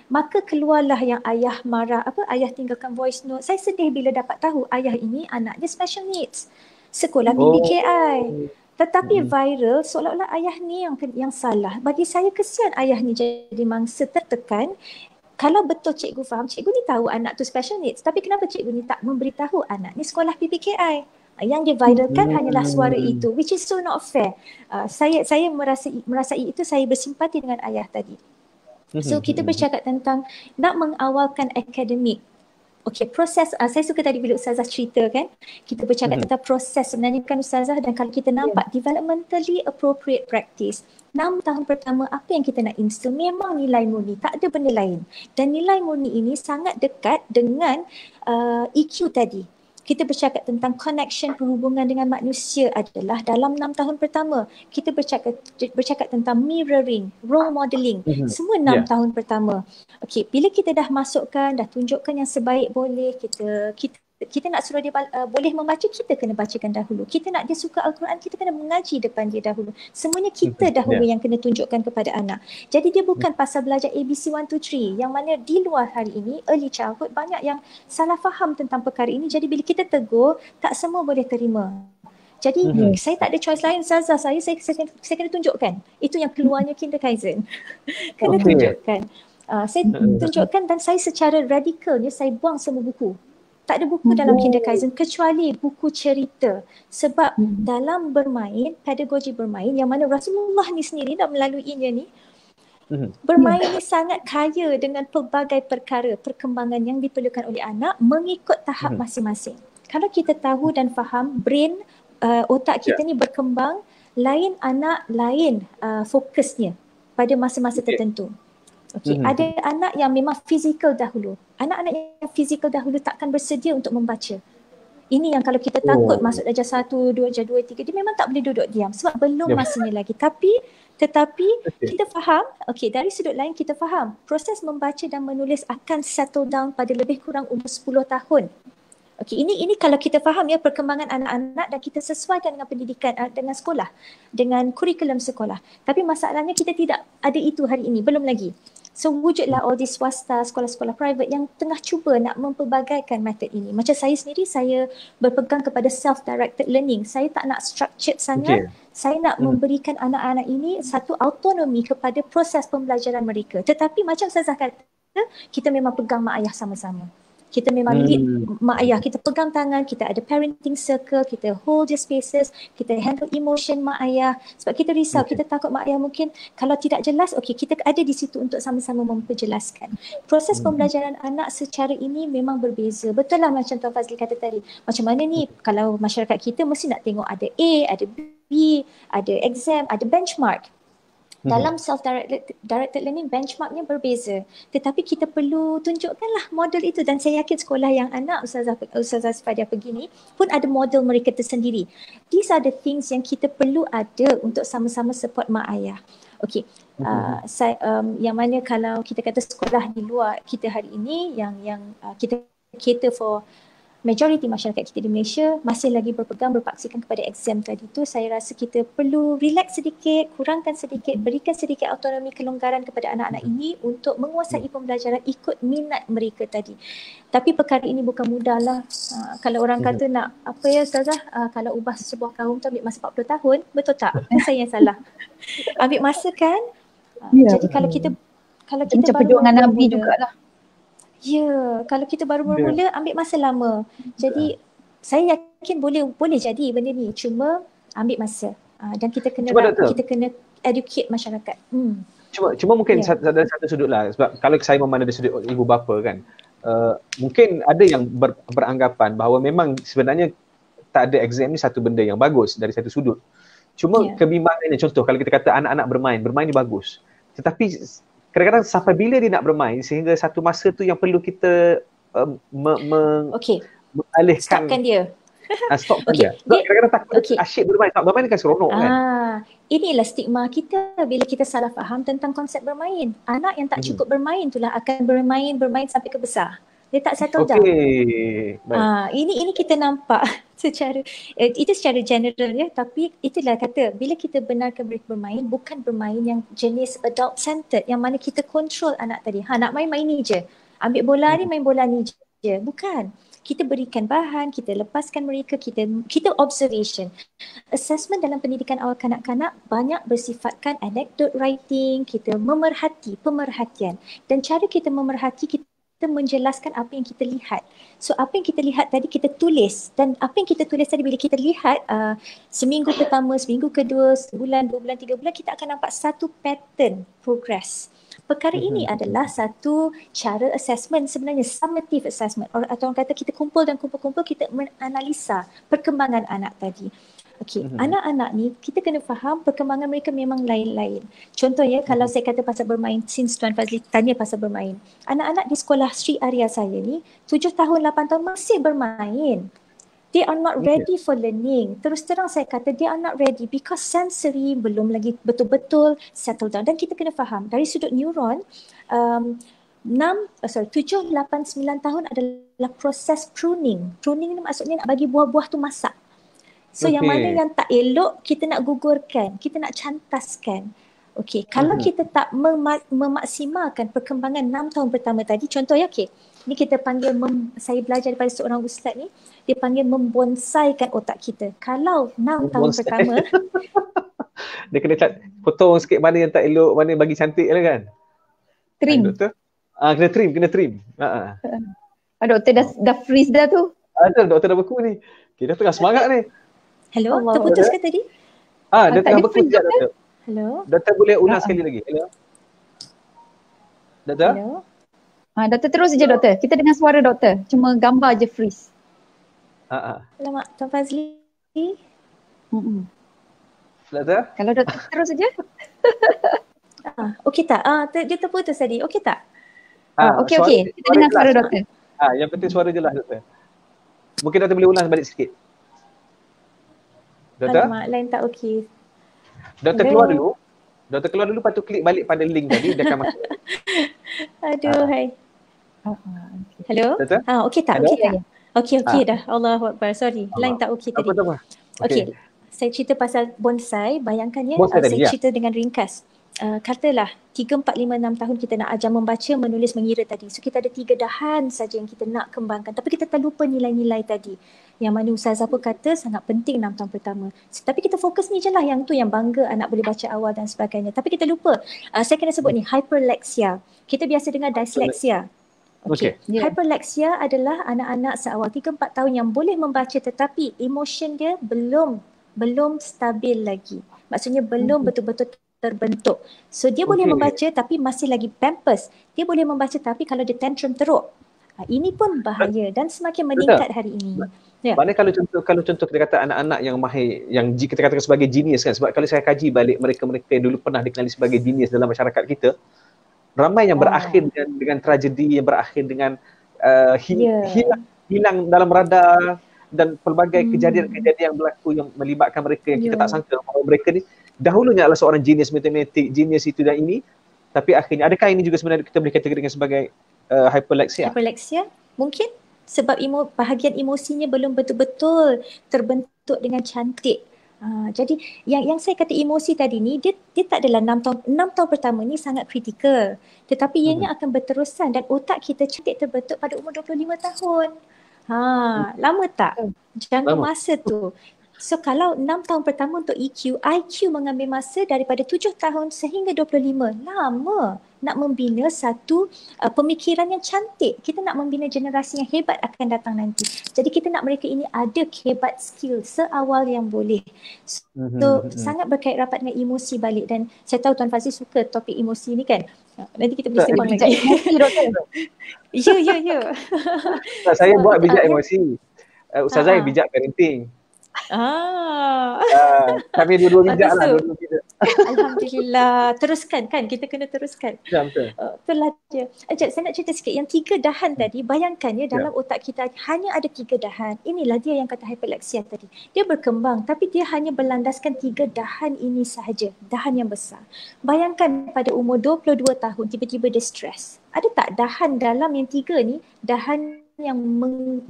Maka keluarlah yang ayah marah, ayah tinggalkan voice note. Saya sedih bila dapat tahu ayah ini anaknya special needs, sekolah PBKI. Tetapi viral seolah-olah ayah ni yang salah. Bagi saya kesian ayah ni jadi mangsa tertekan. Kalau betul cikgu faham, cikgu ni tahu anak tu special needs, tapi kenapa cikgu ni tak memberitahu anak ni sekolah PBKI? Yang diviralkan hanyalah suara itu, which is so not fair. Saya merasai itu, saya bersimpati dengan ayah tadi. So kita bercakap tentang nak mengawalkan akademik. Okay, proses, saya suka tadi bila Ustazah cerita kan, kita bercakap tentang proses sebenarnya kan Ustazah, dan kalau kita nampak developmentally appropriate practice, 6 tahun pertama apa yang kita nak instill memang nilai murni, tak ada benda lain. Dan nilai murni ini sangat dekat dengan EQ tadi. Kita bercakap tentang connection, perhubungan dengan manusia adalah dalam 6 tahun pertama. Kita bercakap tentang mirroring, role modeling, semua 6 tahun pertama. Okey, bila kita dah masukkan, dah tunjukkan yang sebaik boleh, kita nak suruh dia boleh membaca, kita kena bacakan dahulu. Kita nak dia suka Al-Quran, kita kena mengaji depan dia dahulu. Semuanya kita dahulu yang kena tunjukkan kepada anak. Jadi dia bukan pasal belajar ABC 1, 2, 3 yang mana di luar hari ini, early childhood, banyak yang salah faham tentang perkara ini. Jadi bila kita tegur, tak semua boleh terima. Jadi saya tak ada choice lain Ustazah, saya kena tunjukkan. Itu yang keluarnya kindergarten. Kena tunjukkan. Saya tunjukkan dan saya secara radikalnya saya buang semua buku. Tak ada buku dalam kindergarten kecuali buku cerita. Sebab dalam bermain, pedagogi bermain yang mana Rasulullah ni sendiri dah melaluinya ni, bermain ni sangat kaya dengan pelbagai perkara, perkembangan yang diperlukan oleh anak mengikut tahap masing-masing. Kalau kita tahu dan faham brain, otak kita ni berkembang, lain anak, lain fokusnya pada masa-masa tertentu. Okay. Ada anak yang memang fizikal dahulu. Anak-anak yang fizikal dahulu takkan bersedia untuk membaca. Ini yang kalau kita takut masuk darjah 1, 2, darjah 2, 3, dia memang tak boleh duduk diam sebab belum masanya lagi. Tetapi kita faham, dari sudut lain kita faham proses membaca dan menulis akan settle down pada lebih kurang umur 10 tahun. Okey, ini kalau kita faham ya perkembangan anak-anak dan kita sesuaikan dengan pendidikan, dengan sekolah, dengan kurikulum sekolah. Tapi masalahnya kita tidak ada itu hari ini, belum lagi. So wujudlah all these swasta, sekolah-sekolah private yang tengah cuba nak mempelbagaikan metod ini. Macam saya sendiri, saya berpegang kepada self-directed learning. Saya tak nak structured sangat. Saya nak memberikan anak-anak ini satu autonomi kepada proses pembelajaran mereka. Tetapi macam Ustazah kata, kita memang pegang mak ayah sama-sama. Kita memang lead mak ayah, kita pegang tangan, kita ada parenting circle, kita hold the spaces, kita handle emotion mak ayah. Sebab kita risau, kita takut mak ayah mungkin kalau tidak jelas, okey, kita ada di situ untuk sama-sama memperjelaskan. Proses pembelajaran anak secara ini memang berbeza. Betul lah macam Tuan Fazli kata tadi. Macam mana ni kalau masyarakat kita mesti nak tengok ada A, ada B, ada exam, ada benchmark. Dalam self-directed learning benchmarknya berbeza. Tetapi kita perlu tunjukkanlah model itu dan saya yakin sekolah yang anak Ustazah Sfadia pergi ni pun ada model mereka tersendiri. These are the things yang kita perlu ada untuk sama-sama support mak ayah. Okey. Yang mana kalau kita kata sekolah di luar kita hari ini yang kita cater for majoriti masyarakat kita di Malaysia masih lagi berpegang berpaksikan kepada exam tadi tu, saya rasa kita perlu relax sedikit, kurangkan sedikit, berikan sedikit autonomi kelonggaran kepada anak-anak ini untuk menguasai pembelajaran ikut minat mereka tadi. Tapi perkara ini bukan mudah lah. Kalau orang kata nak apa ya Ustazah, kalau ubah sebuah kaum tu ambil masa 40 tahun, betul tak? Saya yang salah. Ambil masa kan? Jadi kalau kita macam perjuangan Nabi jugalah. Ya, kalau kita baru bermula ambil masa lama. Jadi saya yakin boleh jadi benda ni, cuma ambil masa. Dan kita kena educate masyarakat. Cuma mungkin ada satu sudut lah, sebab kalau saya memandang dari sudut ibu bapa kan, mungkin ada yang beranggapan bahawa memang sebenarnya tak ada exam ni satu benda yang bagus dari satu sudut. Cuma kebimbangannya, contoh kalau kita kata anak-anak bermain ni bagus. Tetapi kadang-kadang sampai bila dia nak bermain sehingga satu masa tu yang perlu kita mengalihkan. Stopkan dia. Stopkan dia. Kadang-kadang takut asyik bermain. Tak bermain kan seronok kan. Inilah stigma kita bila kita salah faham tentang konsep bermain. Anak yang tak cukup bermain itulah akan bermain sampai ke besar. Dia tak settle down. Ini kita nampak itu secara general ya, tapi itulah kata bila kita benarkan mereka bermain, bukan bermain yang jenis adult centered yang mana kita control anak tadi. Nak main ni je. Ambil bola ni main bola ni je. Bukan. Kita berikan bahan, kita lepaskan mereka, kita observation. Assessment dalam pendidikan awal kanak-kanak banyak bersifatkan anecdote writing, kita memerhati, pemerhatian. Dan cara kita memerhati, kita menjelaskan apa yang kita lihat. So apa yang kita lihat tadi kita tulis, dan apa yang kita tulis tadi bila kita lihat seminggu pertama, seminggu kedua, sebulan, 2 bulan, 3 bulan, kita akan nampak satu pattern progress. Perkara ini adalah satu cara assessment, sebenarnya summative assessment, atau orang kata kita kumpul kita menganalisa perkembangan anak tadi. Okey, anak-anak ni kita kena faham perkembangan mereka memang lain-lain. Contohnya kalau saya kata pasal bermain, since Tuan Fazli tanya pasal bermain. Anak-anak di sekolah Sri Arya saya ni 7 tahun, 8 tahun masih bermain. They are not ready for learning. Terus terang saya kata they are not ready because sensory belum lagi betul-betul settle down. Dan kita kena faham dari sudut neuron 7, 8, 9 tahun adalah proses pruning. Pruning ni maksudnya nak bagi buah-buah tu masak. So yang mana yang tak elok kita nak gugurkan, kita nak cantaskan. Okey, kalau kita tak memaksimalkan perkembangan 6 tahun pertama tadi, contohnya ni kita panggil, saya belajar daripada seorang ustaz ni, dia panggil membonsaikan otak kita. Kalau 6 tahun pertama dia kena potong sikit mana yang tak elok, mana yang bagi cantik lah kan. Trim. Kena trim. Doktor dah freeze dah tu. Doktor dah beku ni. Kita tengah semangat ni. Hello, terputus ke tadi? Dia tengah beku sekejap doktor. Hello. Doktor boleh ulang sekali lagi. Hello. Doktor? Hello. Doktor terus je doktor. Kita dengar suara doktor. Cuma gambar je freeze. Alamak, Tuan Fazli. Doktor? Kalau doktor terus je. Okey tak? Dia terputus tadi. Okey tak? Okey. Kita dengar suara doktor. Yang penting suara jelas doktor. Mungkin doktor boleh ulang balik sikit. Doktor? Alamak, lain tak okey. Doktor keluar dulu. Doktor keluar dulu, lepas tu klik balik pada link tadi, dia akan masuk. Aduh, hai. Hello? Doktor? Okey tak? Hello? Okey tak? Okey dah. Allahu Akbar. Sorry. Line tak okey tadi. Okey. Saya cerita pasal bonsai. Bayangkan ya, Bonsai saya tadi, cerita dengan ringkas. Katalah 3, 4, 5, 6 tahun kita nak ajar membaca, menulis, mengira tadi. So kita ada 3 dahan saja yang kita nak kembangkan. Tapi kita terlupa nilai-nilai tadi. Yang mana Ustazah pun kata sangat penting 6 tahun pertama. Tapi kita fokus ni je lah, yang tu yang bangga anak boleh baca awal dan sebagainya. Tapi kita lupa. Saya kena sebut ni, hyperlexia. Kita biasa dengar dyslexia. Okay. Hyperlexia adalah anak-anak seawal 3-4 tahun yang boleh membaca tetapi emotion dia belum stabil lagi. Maksudnya belum betul-betul terbentuk. So dia boleh membaca tapi masih lagi pampers. Dia boleh membaca tapi kalau dia tantrum teruk. Ini pun bahaya dan semakin meningkat hari ini. Maknanya kalau contoh kita kata anak-anak yang mahir, yang kita katakan sebagai genius kan, sebab kalau saya kaji balik mereka-mereka yang dulu pernah dikenali sebagai genius dalam masyarakat kita, ramai yang berakhir dengan tragedi, yang berakhir dengan hilang dalam radar dan pelbagai kejadian-kejadian yang berlaku yang melibatkan mereka yang kita tak sangka bahawa mereka ni dahulunya adalah seorang genius matematik, genius itu dan ini, tapi akhirnya adakah ini juga sebenarnya kita boleh kategorikan sebagai hyperlexia? Hyperlexia mungkin sebab bahagian emosinya belum betul-betul terbentuk dengan cantik. Jadi yang saya kata emosi tadi ni dia tak adalah 6 tahun pertama ni sangat kritikal, tetapi ianya akan berterusan dan otak kita cantik terbentuk pada umur 25 tahun. Lama tak? Jangka masa tu. So kalau 6 tahun pertama untuk IQ mengambil masa daripada 7 tahun sehingga 25. Lama nak membina satu pemikiran yang cantik. Kita nak membina generasi yang hebat akan datang nanti. Jadi kita nak mereka ini ada hebat skill seawal yang boleh. So sangat berkait rapat dengan emosi balik dan saya tahu Tuan Fazil suka topik emosi ni kan. Nanti kita boleh sembang lagi. Ya. Saya buat bijak emosi. Ustazah yang bijak parenting. Kami dua-dua bijak lah. Alhamdulillah. Teruskan kan, kita kena teruskan. Betul. Itulah dia. Saya nak cerita sikit. Yang 3 dahan tadi, bayangkan ya dalam otak kita hanya ada 3 dahan. Inilah dia yang kata hyperlexia tadi. Dia berkembang tapi dia hanya berlandaskan 3 dahan ini sahaja. Dahan yang besar. Bayangkan pada umur 22 tahun tiba-tiba dia stres. Ada tak dahan dalam yang 3 ni, dahan yang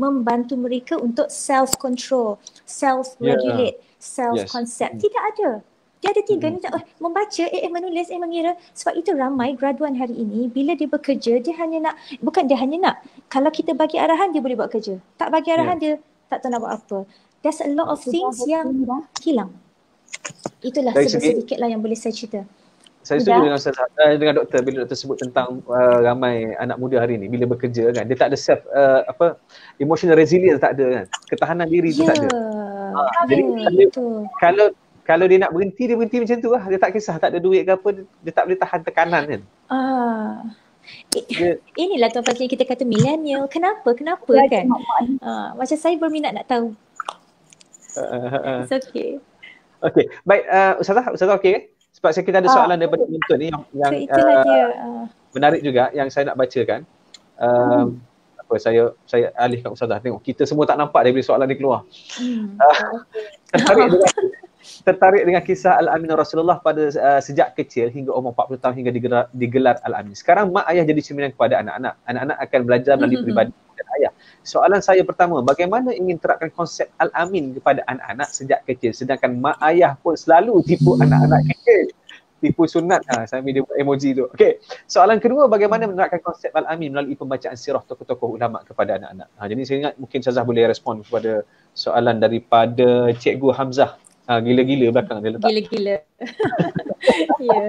membantu mereka untuk self-control, self-regulate, self-concept. Tidak ada. Dia ada 3 ni, membaca, menulis, mengira. Sebab itu ramai graduan hari ini, bila dia bekerja, dia hanya nak, bukan dia hanya nak, kalau kita bagi arahan, dia boleh buat kerja. Tak bagi arahan, dia tak tahu nak buat apa. There's a lot of things yang hilang. Itulah sedikit lah yang boleh saya cerita. Saya setuju dengan doktor bila doktor sebut tentang ramai anak muda hari ni bila bekerja kan, dia tak ada self emotional resilience, tak ada kan, ketahanan diri tu tak ada. Jadi kalau dia nak berhenti, dia berhenti macam tu lah. Dia tak kisah tak ada duit ke apa, dia tak boleh tahan tekanan kan. Inilah Tuan Fazli kita kata millennial. Kenapa kan? Macam saya berminat nak tahu. It's okay. Okay, baik. Ustazah okey kan? Sebab kita ada soalan daripada penonton ni yang menarik juga yang saya nak bacakan. Saya alihkan Ustazah, tengok kita semua tak nampak dia bila soalan ni keluar. Tertarik dengan kisah Al-Amin Rasulullah pada sejak kecil hingga umur 40 tahun hingga digelar Al-Amin. Sekarang mak ayah jadi cerminan kepada anak-anak. Anak-anak akan belajar melalui peribadi dan ayah. Soalan saya pertama, bagaimana ingin terapkan konsep Al-Amin kepada anak-anak sejak kecil sedangkan mak ayah pun selalu tipu anak-anak kecil. Tipu sunat. Saya ambil emoji tu. Okey. Soalan kedua, bagaimana menerapkan konsep Al-Amin melalui pembacaan sirah tokoh-tokoh ulama kepada anak-anak. Jadi saya ingat mungkin Ustazah boleh respon kepada soalan daripada Cikgu Hamzah. Gila-gila belakang dia letak. Gila-gila. Ya.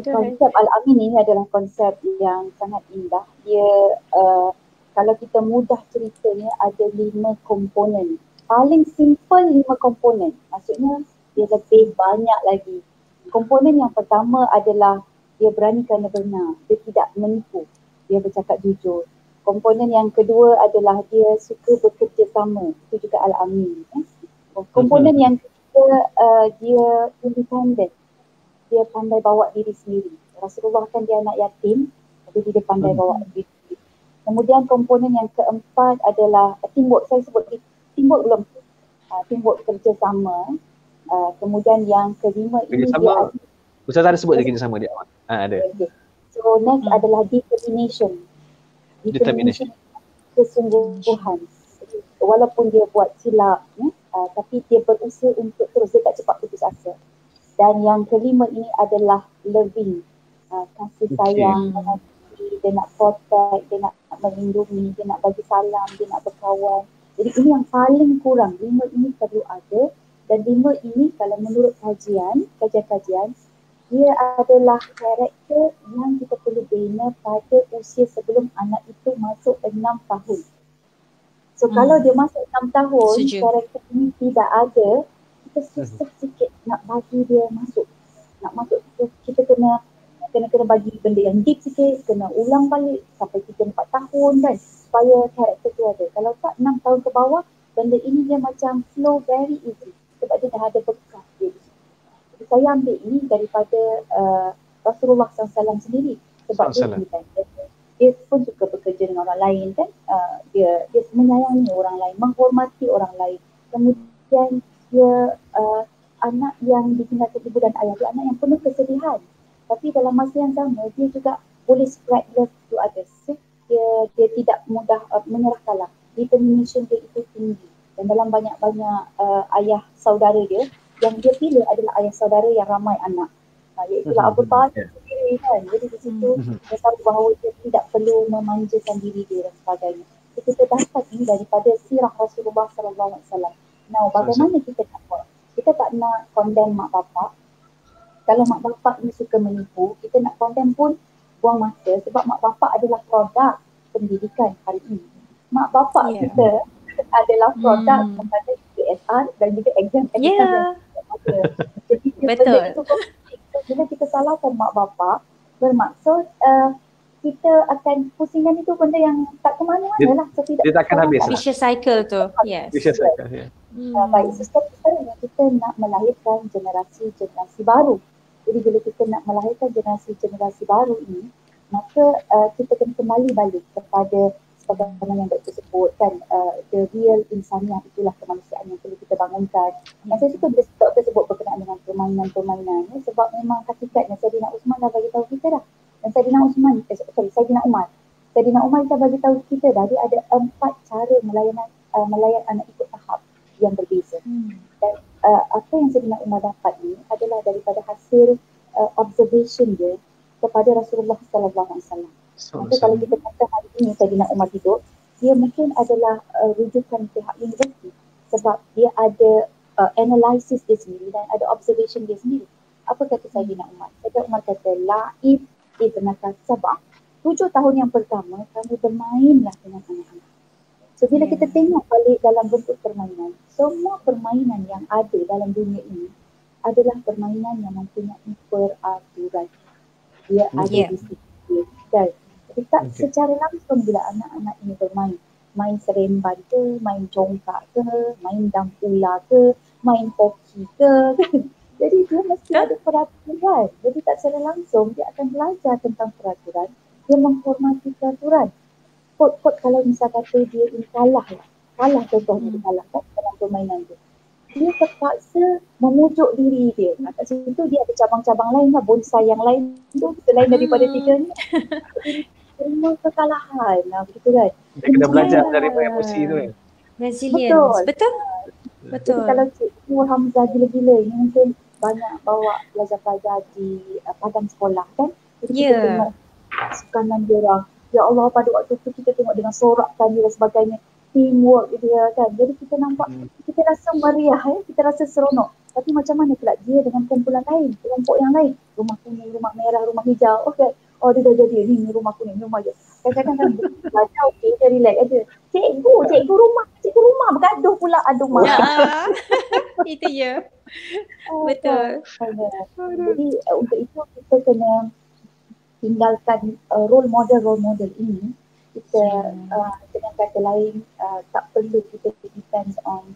Konsep Al-Amin ini adalah konsep yang sangat indah. Dia kalau kita mudah ceritanya ada 5 komponen. Paling simple 5 komponen. Maksudnya dia lebih banyak lagi. Komponen yang pertama adalah dia berani kerana benar. Dia tidak menipu. Dia bercakap jujur. Komponen yang kedua adalah dia suka bekerja sama. Itu juga Al-Amin. Komponen yang ketiga dia independent. Dia pandai bawa diri sendiri. Rasulullah kan dia anak yatim, tapi dia pandai bawa diri sendiri. Kemudian komponen yang keempat adalah teamwork. Saya sebut teamwork belum? Teamwork kerjasama. Kemudian yang kelima ini dia Ustaz ada sebut lagi kerjasama dia awal. Ada. Okay. So next adalah determination. kesungguhan. Walaupun dia buat silap, tapi dia berusaha untuk terus, dia tak cepat putus asa. Dan yang kelima ini adalah loving, kasih sayang, dia nak protect, dia nak melindungi, dia nak bagi salam, dia nak berkawan. Jadi ini yang paling kurang, 5 ini perlu ada. Dan 5 ini kalau menurut kajian, dia adalah karakter yang kita perlu bina pada usia sebelum anak itu masuk 6 tahun. So kalau dia masuk 6 tahun, karakter ini tidak ada, kita susah sikit nak bagi dia masuk. Nak masuk, kita kena bagi benda yang deep sikit, kena ulang balik sampai 3-4 tahun kan, supaya karakter tu ada. Kalau tak 6 tahun ke bawah, benda ini dia macam flow very easy sebab dia dah ada bekas dia. Jadi saya ambil ini daripada Rasulullah SAW sendiri sebab dia pun suka bekerja dengan orang lain kan, dia menyayangi orang lain, menghormati orang lain. Kemudian dia anak yang ditinggalkan ibu dan ayah, dia anak yang penuh kesedihan. Tapi dalam masa yang sama, dia juga boleh spread love to others. Dia tidak mudah menyerah kalah. Determination dia itu tinggi. Dan dalam banyak-banyak ayah saudara dia, yang dia pilih adalah ayah saudara yang ramai anak. Iaitulah Abu Talib sendiri kan. Jadi di situ dia tahu bahawa dia tidak perlu memanjakan diri dia dan sebagainya. Jadi kita dapat ini daripada sirah Rasulullah SAW. Now, bagaimana kita nak buat? Kita tak nak condemn mak bapak. Kalau mak bapak ni suka menipu, kita nak condemn pun buang masa sebab mak bapak adalah produk pendidikan hari ini. Mak bapak kita adalah produk kepada PSR dan juga exam yang ada. Jadi benda itu bila kita salahkan mak bapak, bermaksud kita akan pusingkan itu benda yang tak ke mana-mana lah. So, dia tak akan habis. Vicious cycle tu. Yes. Vicious cycle, baik, so sekarang kita nak melahirkan generasi baru. Jadi bila kita nak melahirkan generasi baru ini, maka kita kena kembali balik kepada sebagaimana yang doktor sebut kan, the real insaniah, itulah kemanusiaan yang perlu kita bangunkan. Dan saya suka bila doktor sebut berkenaan dengan permainan-permainan ni, sebab memang hakikatnya Saidina Uthman dah bagi tahu kita dah. Dan Saidina Umar dah bagi tahu kita dah, dia ada 4 cara melayan anak ikut tahap yang berbeza. Dan apa yang Saidina Umar dapat ni adalah daripada hasil observation dia kepada Rasulullah SAW. Maka kalau kita kata hari ini Saidina Umar hidup, dia mungkin adalah rujukan pihak universiti sebab dia ada analysis dia sendiri dan ada observation dia sendiri. Apa kata Saidina Umar? Saidina Umar kata, la'ib ibnaka sab'ah. 7 tahun yang pertama, kamu bermainlah dengan anak-anak. So bila kita tengok balik dalam bentuk permainan, semua permainan yang ada dalam dunia ini adalah permainan yang mempunyai peraturan. Dia ada disiplin. Jadi tak secara langsung bila anak-anak ini bermain, main seremban ke, main congkak ke, main dampula ke, main hoki ke. Jadi dia mesti ada peraturan. Jadi tak secara langsung dia akan belajar tentang peraturan. Dia menghormati peraturan. Kot kalau misal kata dia ini kalah contohnya dia kalah kan dalam permainan tu, dia terpaksa memujuk diri dia. Kat situ dia ada cabang-cabang lain lah, bonsai yang lain tu selain daripada 3 ni. Terima kekalahan lah begitu kan. Dia kena belajar daripada emosi tu kan. Resilience. Betul. Jadi kalau Cikgu Hamzah gila-gila ini mungkin banyak bawa pelajar-pelajar di padang sekolah kan. Jadi kita tengok sukanan dia orang. Ya Allah, pada waktu tu kita tengok dengan sorakan dia dan sebagainya, teamwork dia kan. Jadi kita nampak, kita rasa meriah, kita rasa seronok. Tapi macam mana pula dia dengan kumpulan lain, kelompok yang lain, rumah kuning, rumah merah, rumah hijau, okey. Oh dia dah jadi ni rumah kuning, rumah je. Kadang-kadang kan belajar okey, dia relax aja. Cikgu rumah bergaduh pula, aduh mak. Itu je. Betul. Jadi untuk itu kita kena tinggalkan role model ini. Kita dengan kata lain tak perlu kita depend on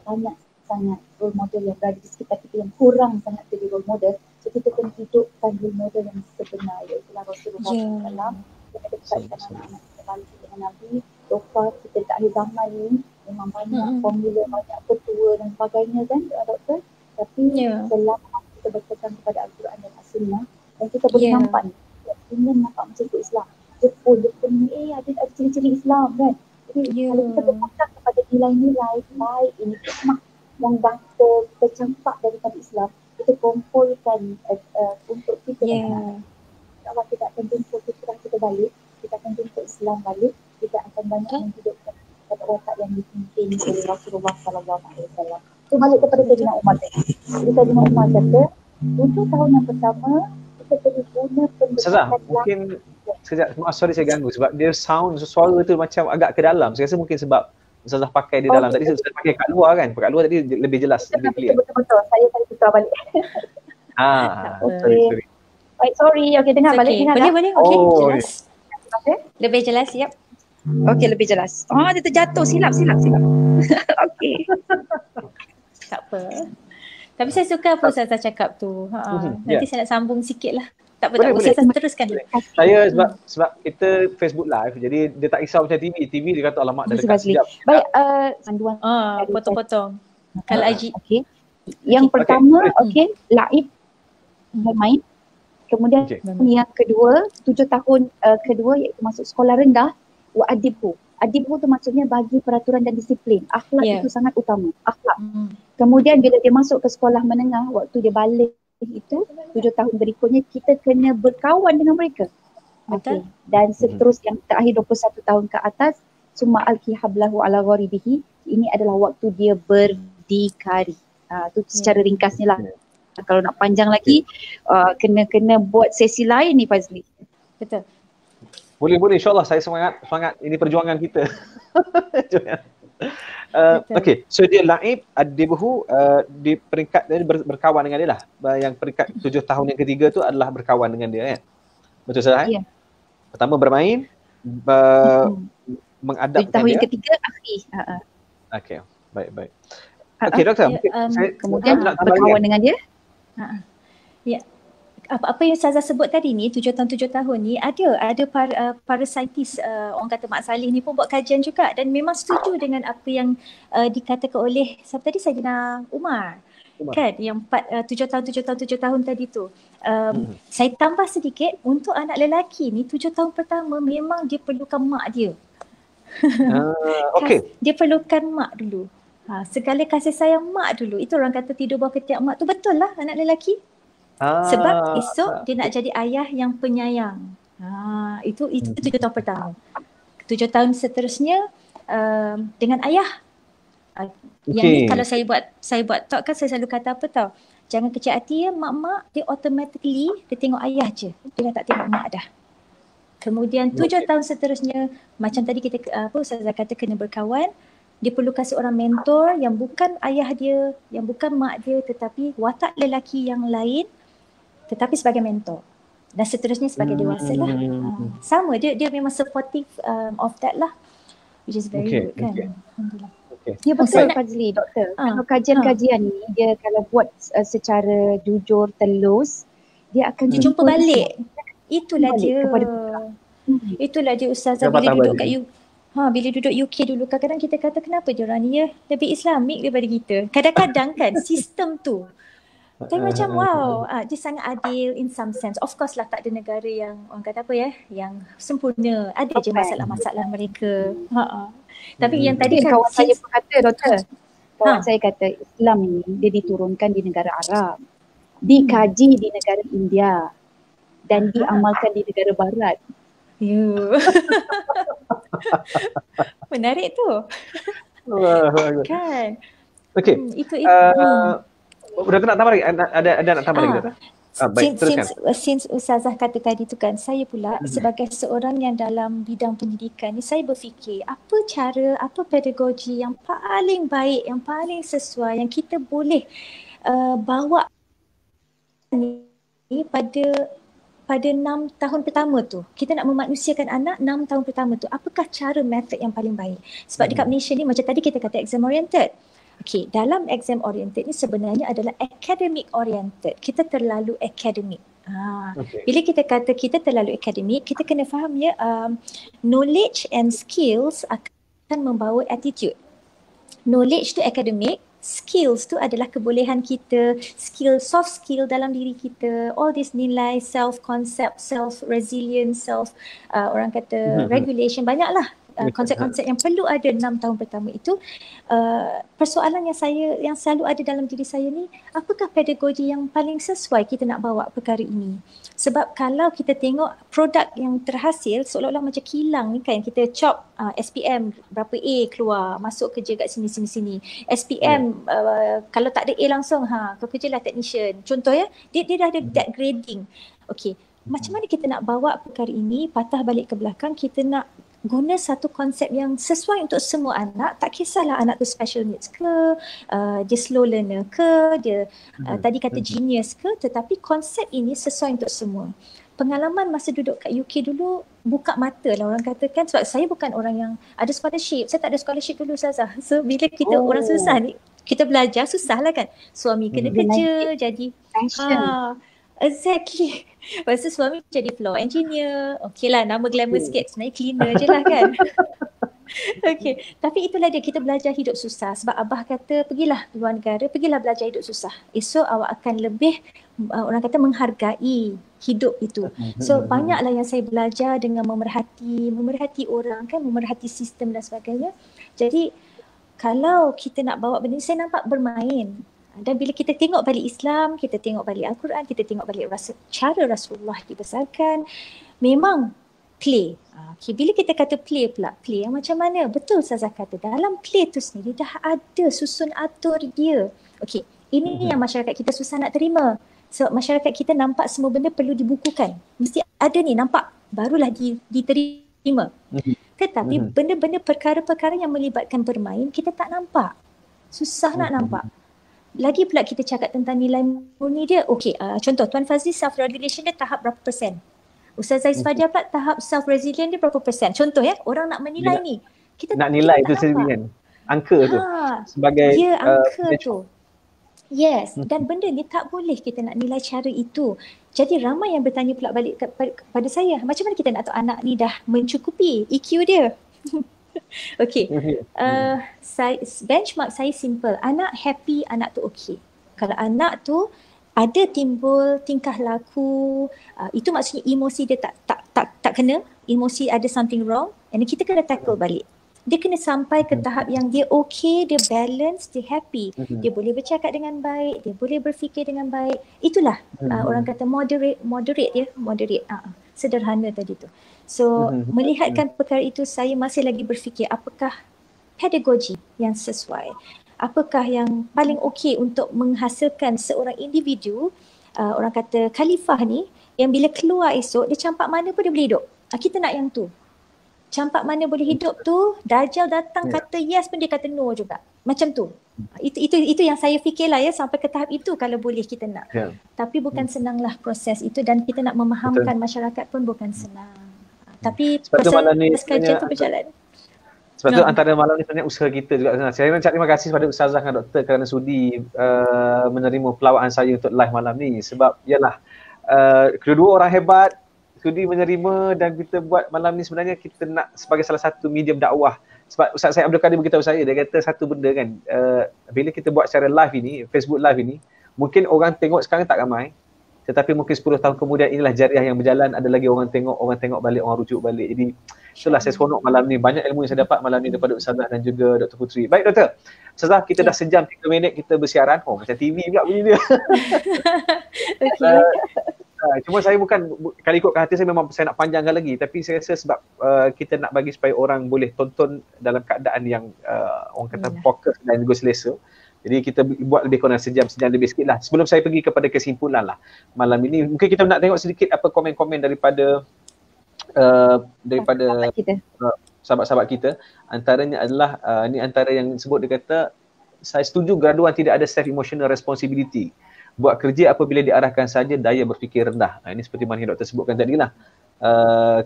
banyak sangat role model yang berada di sekitar kita yang kurang sangat jadi role model. So kita kena hidupkan role model yang sebenar, iaitu Rasulullah SAW. Kita dekatkan anak-anak kita balik dengan Nabi. Doktor kita dekat akhir zaman ni memang banyak formula, banyak petua dan sebagainya kan doktor. Tapi selama kita berpegang kepada Al-Quran dan As-Sunnah, dan kita boleh nampak ingin nampak macam tu Islam. Jepun ni ada ciri-ciri Islam kan. Jadi kalau kita berpegang kepada nilai-nilai baik ini, hikmah yang dah tercampak daripada Islam, kita kumpulkan untuk kita. InsyaAllah kita akan jumpa fitrah kita balik, kita akan jumpa Islam balik, kita akan banyak menghidupkan watak yang dipimpin oleh Rasulullah SAW. So balik kepada Sayyidina Umar tadi. Jadi Sayyidina Umar kata, 7 tahun yang pertama kita perlu guna pendekatan. Mungkin sekejap, sorry saya ganggu sebab dia suara tu macam agak ke dalam. Saya rasa mungkin sebab Ustazah pakai di dalam. Tadi Ustazah pakai kat luar kan? Kat luar tadi lebih jelas, lebih clear. Betul. Saya tadi putar balik. Sorry. Baik, sorry. Okey, dengar balik. Boleh. Okey, jelas. Lebih jelas, siap. Okey, lebih jelas. Dia terjatuh. Silap. Okey. Tak apa. Tapi saya suka apa Ustazah cakap tu. Nanti saya nak sambung sikit lah. Tak apa. Ustazah teruskan dulu. Saya sebab kita Facebook live, jadi dia tak risau macam TV dia kata alamak dah dekat sekejap. Baik, panduan. Potong-potong. Kalau Aji. Okey. Yang pertama, laib, bermain. Kemudian yang kedua, 7 tahun kedua iaitu masuk sekolah rendah, wa adibhu. Adibhu tu maksudnya bagi peraturan dan disiplin. Akhlak itu sangat utama. Akhlak. Kemudian bila dia masuk ke sekolah menengah, waktu dia balik itu 7 tahun berikutnya kita kena berkawan dengan mereka. Betul. Dan seterusnya yang terakhir 21 tahun ke atas, summa alki hablahu ala gharibihi. Ini adalah waktu dia berdikari. Tu secara ringkasnya lah. Kalau nak panjang lagi kena buat sesi lain ni Fazli. Betul. Boleh insya-Allah, saya semangat ini perjuangan kita. Okey, so dia laib adibhu di peringkat dia berkawan dengan dia lah. Yang peringkat 7 tahun yang ketiga tu adalah berkawan dengan dia kan. Betul sahaja? Ya. Pertama bermain, mengadap tahun yang ketiga akhir. Okey, baik. Okey doktor, kemudian berkawan dengan dia. Ya. Apa yang Ustazah sebut tadi ni 7 tahun ni ada para saintis orang kata Mak Salih ni pun buat kajian juga dan memang setuju dengan apa yang dikatakan oleh siapa tadi Sayyidina Umar. Kan yang 7 tahun tadi tu. Saya tambah sedikit untuk anak lelaki ni 7 tahun pertama memang dia perlukan mak dia. Dia perlukan mak dulu. Segala kasih sayang mak dulu. Itu orang kata tidur bawah ketiak mak tu betul lah anak lelaki. Sebab esok dia nak jadi ayah yang penyayang. Itu 7 tahun pertama. 7 tahun seterusnya dengan ayah. Yang ni kalau saya buat talk kan saya selalu kata apa tau. Jangan kecil hati ya, mak-mak dia automatically dia tengok ayah je. Dia dah tak tengok mak dah. Kemudian 7 tahun seterusnya macam tadi kita Ustazah kata kena berkawan. Dia perlukan seorang mentor yang bukan ayah dia, yang bukan mak dia tetapi watak lelaki yang lain tetapi sebagai mentor. Dan seterusnya sebagai dewasa lah. Sama dia memang supportive of that lah. Which is very good kan. Alhamdulillah. Ya betul Fazli, doktor. Kalau kajian-kajian ni dia kalau buat secara jujur, telus, dia akan jumpa balik. Itulah dia. Itulah dia Ustazah bila duduk kat bila duduk UK dulu kadang-kadang kita kata kenapa diorang ni lebih Islamik daripada kita. Kadang-kadang kan sistem tu. Tapi macam dia sangat adil in some sense. Of course lah tak ada negara yang orang kata apa yang sempurna. Ada je masalah-masalah mereka. Tapi yang tadi kawan saya pun kata doktor. Kawan saya kata Islam ni dia diturunkan di negara Arab. Dikaji di negara India dan diamalkan di negara Barat. Menarik tu. Kan. Okey. Itu. Doktor nak tambah lagi? Ada nak tambah lagi doktor? Baik, since Ustazah kata tadi tu kan, saya pula sebagai seorang yang dalam bidang pendidikan ni, saya berfikir apa pedagogi yang paling baik, yang paling sesuai, yang kita boleh bawa ni pada 6 tahun pertama tu. Kita nak memanusiakan anak 6 tahun pertama tu. Apakah cara metod yang paling baik? Sebab dekat Malaysia ni macam tadi kita kata exam oriented. Okey, dalam exam oriented ni sebenarnya adalah academic oriented. Kita terlalu akademik. Bila kita kata kita terlalu akademik, kita kena faham knowledge and skills akan membawa attitude. Knowledge tu akademik, skills tu adalah kebolehan kita, soft skill dalam diri kita, all this nilai, self concept, self resilience, orang kata regulation, banyaklah konsep-konsep yang perlu ada 6 tahun pertama itu, persoalan yang selalu ada dalam diri saya ni, apakah pedagogi yang paling sesuai kita nak bawa perkara ini? Sebab kalau kita tengok produk yang terhasil seolah-olah macam kilang ni kan, kita chop SPM berapa A keluar, masuk kerja kat sini. SPM kalau tak ada A langsung, kau kerjalah technician. Contoh ya, dia dah ada that grading. Okey, macam mana kita nak bawa perkara ini patah balik ke belakang, kita nak guna satu konsep yang sesuai untuk semua anak, tak kisahlah anak tu special needs ke, dia slow learner ke, dia tadi kata genius ke, tetapi konsep ini sesuai untuk semua. Pengalaman masa duduk kat UK dulu buka mata lah orang katakan, sebab saya bukan orang yang ada scholarship, saya tak ada scholarship dulu Ustazah. So bila kita orang susah ni, kita belajar susah lah kan, suami kena kerja, jadi exactly. Lepas tu suami jadi floor engineer. Okey lah, nama glamour sikit. Sebenarnya cleaner je lah kan. Okey. Tapi itulah dia, kita belajar hidup susah. Sebab Abah kata, pergilah luar negara, pergilah belajar hidup susah. Esok awak akan lebih, orang kata menghargai hidup itu. So banyaklah yang saya belajar dengan memerhati orang kan, memerhati sistem dan sebagainya. Jadi kalau kita nak bawa benda ni, saya nampak bermain. Dan bila kita tengok balik Islam, kita tengok balik Al-Quran, kita tengok balik cara Rasulullah dibesarkan, memang play. Okay, bila kita kata play pula, play yang macam mana? Betul Ustazah kata, dalam play tu sendiri dah ada susun atur dia. Okay, ini yang masyarakat kita susah nak terima. Sebab masyarakat kita nampak semua benda perlu dibukukan. Mesti ada ni, nampak, barulah diterima. Tetapi benda-benda perkara-perkara yang melibatkan bermain, kita tak nampak. Susah nak nampak. Lagi pula kita cakap tentang nilai murni dia. Okey, contoh Tuan Fazli self-regulation dia tahap berapa persen? Ustaz Zais Fadia pula tahap self-resilient dia berapa persen? Contoh ya, orang nak menilai ni. Kita nak nilai itu sendiri kan. Angka tu. Sebagai angka tu. Yes, dan benda ni tak boleh kita nak nilai cara itu. Jadi ramai yang bertanya pula balik kepada saya, macam mana kita nak tahu anak ni dah mencukupi EQ dia? Okey, benchmark saya simple. Anak happy, anak tu okey. Kalau anak tu ada timbul tingkah laku, itu maksudnya emosi dia tak kena, emosi ada something wrong, and kita kena tackle balik. Dia kena sampai ke tahap yang dia okey, dia balance, dia happy. Dia boleh bercakap dengan baik, dia boleh berfikir dengan baik. Itulah orang kata moderate ya, moderate. Sederhana tadi tu. So melihatkan perkara itu, saya masih lagi berfikir apakah pedagogi yang sesuai, apakah yang paling okey untuk menghasilkan seorang individu, orang kata khalifah ni, yang bila keluar esok dia campak mana pun dia boleh hidup. Kita nak yang tu. Campak mana boleh hidup tu, Dajjal datang kata yes pun dia kata no juga. Macam tu. Itu yang saya fikirlah ya, sampai ke tahap itu kalau boleh kita nak. Tapi bukan senanglah proses itu, dan kita nak memahamkan masyarakat pun bukan senang. Tapi proses kerja tu berjalan. Sebab tu antara malam ni sebenarnya usaha kita juga. Saya nak terima kasih kepada Ustazah dan Doktor kerana sudi menerima pelawaan saya untuk live malam ni. Sebab ialah kedua orang hebat sudi menerima, dan kita buat malam ni sebenarnya kita nak sebagai salah satu medium dakwah. Sebab Ustaz Syed Abdul Kadir beritahu saya, dia kata satu benda kan, bila kita buat secara live ini, Facebook live ini, mungkin orang tengok sekarang tak ramai, tetapi mungkin 10 tahun kemudian inilah jariah yang berjalan, ada lagi orang tengok balik, orang rujuk balik. Jadi itulah saya seronok malam ni, banyak ilmu yang saya dapat malam ni daripada Ustazah dan juga Dr. Putri. Baik Doktor, Ustazah kita dah sejam 3 minit kita bersiaran. Macam TV pula bunyi dia. Cuma saya bukan, kalau ikutkan hati saya memang saya nak panjangkan lagi, tapi saya rasa sebab kita nak bagi supaya orang boleh tonton dalam keadaan yang orang kata fokus dan juga selesa. Jadi kita buat lebih kurang sejam lebih sikit lah. Sebelum saya pergi kepada kesimpulan lah malam ini, mungkin kita nak tengok sedikit apa komen-komen daripada sahabat-sahabat kita. Antaranya adalah ni antara yang sebut, dia kata saya setuju graduan tidak ada self emotional responsibility. Buat kerja apabila diarahkan saja, daya berfikir rendah. Ini seperti mana yang doktor sebutkan tadi lah.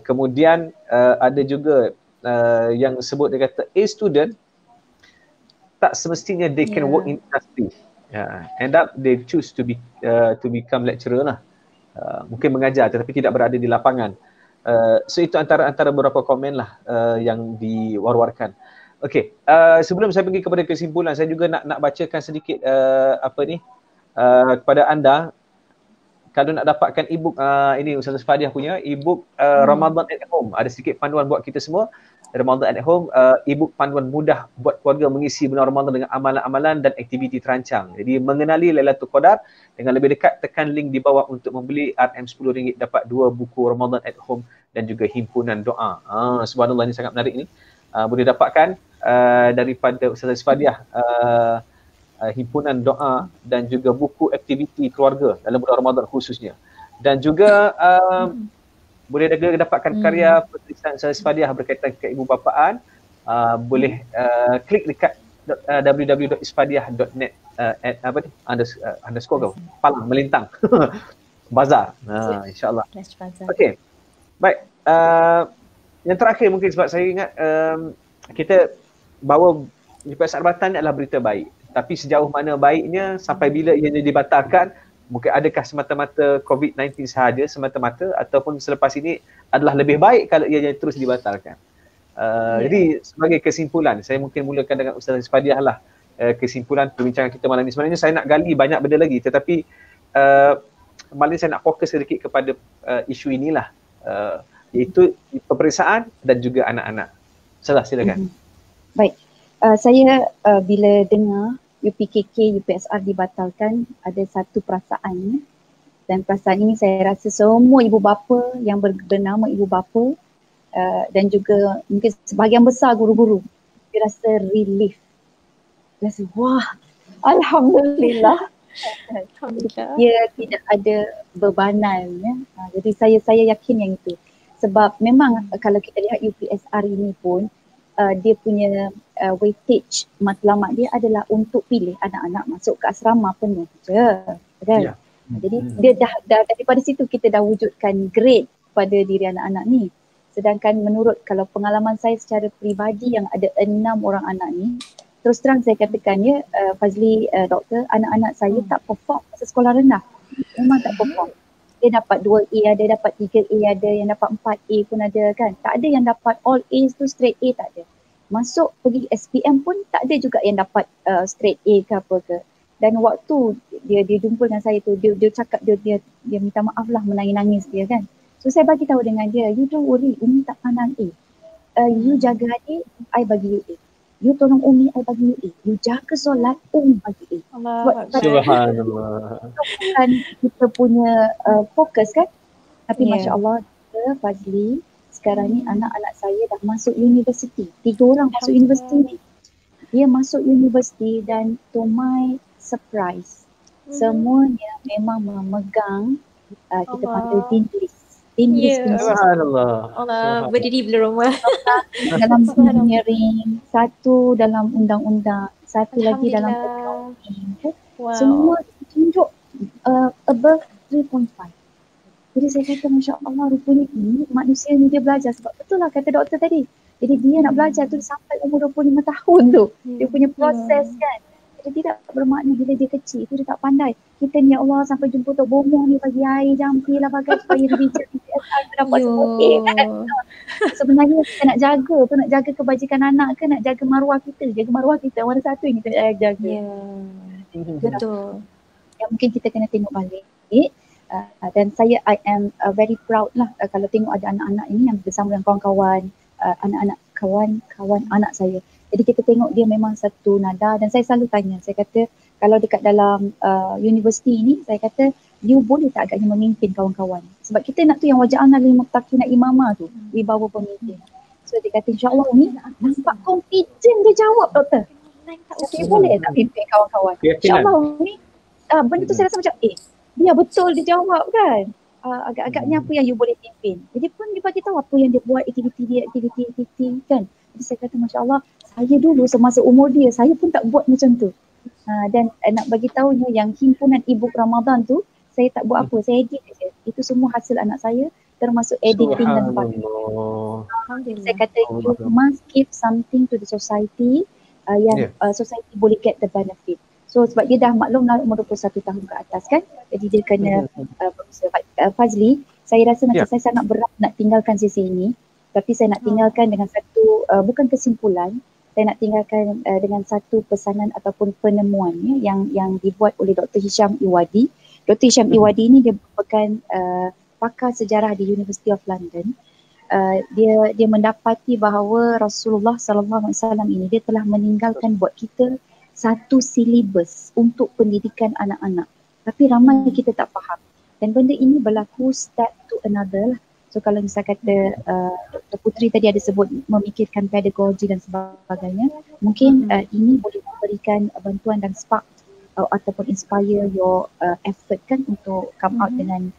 Kemudian ada juga yang sebut, dia kata a student tak semestinya they can work in industry. End up they choose to become lecturer lah. Mungkin mengajar tetapi tidak berada di lapangan. So itu antara beberapa komen lah yang diwar-warkan. Okey, sebelum saya pergi kepada kesimpulan, saya juga nak bacakan sedikit kepada anda. Kalau nak dapatkan e-book ini Ustazah Fadiah punya e-book Ramadan at Home, ada sedikit panduan buat kita semua. Ramadan at Home, e-book panduan mudah buat keluarga mengisi bulan Ramadan dengan amalan-amalan dan aktiviti terancang. Jadi mengenali Lailatul Qadar dengan lebih dekat, tekan link di bawah untuk membeli RM10 dapat 2 buku Ramadan at Home dan juga himpunan doa. Subhanallah, ini sangat menarik ni. Boleh dapatkan daripada Ustazah Isfadiah himpunan doa dan juga buku aktiviti keluarga dalam bulan Ramadan khususnya. Dan juga boleh dapatkan karya penulisan Ustazah Isfadiah berkaitan keibubapaan. Boleh klik dekat www.isfadiah.net _, palang melintang bazar. InsyaAllah. Okey. Baik. Yang terakhir mungkin sebab saya ingat kita bawa UPSR Batan adalah berita baik. Tapi sejauh mana baiknya, sampai bila ianya dibatalkan, mungkin adakah semata-mata COVID-19 sahaja semata-mata, ataupun selepas ini adalah lebih baik kalau ianya terus dibatalkan. Jadi sebagai kesimpulan, saya mungkin mulakan dengan Ustazah Isfadiah lah. Kesimpulan perbincangan kita malam ini. Sebenarnya saya nak gali banyak benda lagi, tetapi malam ini saya nak fokus sedikit kepada isu inilah, iaitu peperiksaan dan juga anak-anak. Silakan. Baik. Saya bila dengar UPKK, UPSR dibatalkan, ada satu perasaan, dan perasaan ini saya rasa semua ibu bapa yang bernama ibu bapa dan juga mungkin sebahagian besar guru-guru, dia rasa relief, rasa wah, Alhamdulillah. Dia tidak ada bebanan, ya. Jadi saya yakin yang itu. Sebab memang kalau kita lihat UPSR ini pun dia punya weightage matlamat dia adalah untuk pilih anak-anak masuk ke asrama penuh je, kan? Jadi dia dah daripada situ kita dah wujudkan grade pada diri anak-anak ni. Sedangkan menurut kalau pengalaman saya secara peribadi yang ada 6 orang anak ni, terus terang saya katakan ya, Fazli, doktor, anak-anak saya tak perform masa sekolah rendah. Memang tak perform. Dia dapat 2A, ada dapat 3A, ada yang dapat 4A pun ada, kan. Tak ada yang dapat all A's tu straight A, tak ada. Masuk pergi SPM pun tak ada juga yang dapat straight A ke apa ke. Dan waktu dia jumpa dengan saya tu, dia cakap, dia minta maaf lah, menangis-nangis dia, kan. So saya bagi tahu dengan dia, you don't worry, Umi tak pandang A. You jaga adik, I bagi you A. You tolong Umi, I bagi you A. You jaga solat, Umi bagi A. Subhanallah. Itu bukan kita punya fokus, kan. Tapi Masya Allah, Fazli, sekarang ni anak-anak saya dah masuk universiti. 3 orang masuk universiti ni. Dia masuk universiti dan to my surprise, semuanya memang memegang kita panggil Dean List. Allah, berdiri belum rumah. Dalam engineering, satu dalam undang-undang, satu lagi dalam accounting. Semua tunjuk above 3.5. Jadi saya kata, Masya Allah, rupanya ini manusia ni dia belajar. Sebab betul lah kata doktor tadi. Jadi dia nak belajar tu sampai umur 25 tahun tu. Dia punya proses, kan. Jadi tidak bermakna bila dia kecil tu dia tak pandai. Kita ni, ya Allah, sampai jumpa Tok Bomoh ni bagi air, jampi lah bagai supaya dia dapat semua. Sebenarnya kita nak jaga tu, nak jaga kebajikan anak ke, nak jaga maruah kita. Jaga maruah kita, mana satu yang kita jaga. Betul. Yang mungkin kita kena tengok balik. Dan saya, I am very proud lah kalau tengok ada anak-anak ini yang bersama dengan kawan-kawan, anak-anak kawan anak saya. Jadi kita tengok dia memang satu nada, dan saya selalu tanya, saya kata kalau dekat dalam universiti ini, saya kata you boleh tak agaknya memimpin kawan-kawan? Sebab kita nak tu yang waja'alna lil muttaqina imama tu, di bawah pemimpin. So dia kata insyaAllah ni nampak confident dia jawab, doktor. Saya boleh tak pimpin kawan-kawan? InsyaAllah ni benda tu saya rasa macam dia betul dia jawab, kan. Agak-agaknya apa yang you boleh pimpin. Jadi pun dia bagi tahu apa yang dia buat, aktiviti kan. Jadi saya kata Masya Allah, saya dulu semasa umur dia, saya pun tak buat macam tu. Dan nak bagi tahunya yang himpunan e-book Ramadan tu, saya tak buat apa, saya edit je. Itu semua hasil anak saya, termasuk editing dan sebagainya. Saya kata you must give something to the society yang society boleh get the benefit. So sebab dia dah maklum lah umur 21 tahun ke atas, kan. Jadi dia kena berusaha. Fazli, saya rasa macam saya sangat berat nak tinggalkan sesi ini. Tapi saya nak tinggalkan dengan satu, bukan kesimpulan, saya nak tinggalkan dengan satu pesanan ataupun penemuan yang dibuat oleh Dr. Hisham Iwadi. Dr. Hisham Iwadi ini dia merupakan pakar sejarah di University of London. dia mendapati bahawa Rasulullah sallallahu alaihi wasallam ini dia telah meninggalkan buat kita satu silibus untuk pendidikan anak-anak. Tapi ramai kita tak faham. Dan benda ini berlaku step to another lah. So kalau misal kata Dr. Putri tadi ada sebut memikirkan pedagogi dan sebagainya, mungkin ini boleh memberikan bantuan dan spark ataupun inspire your effort kan untuk come out dengan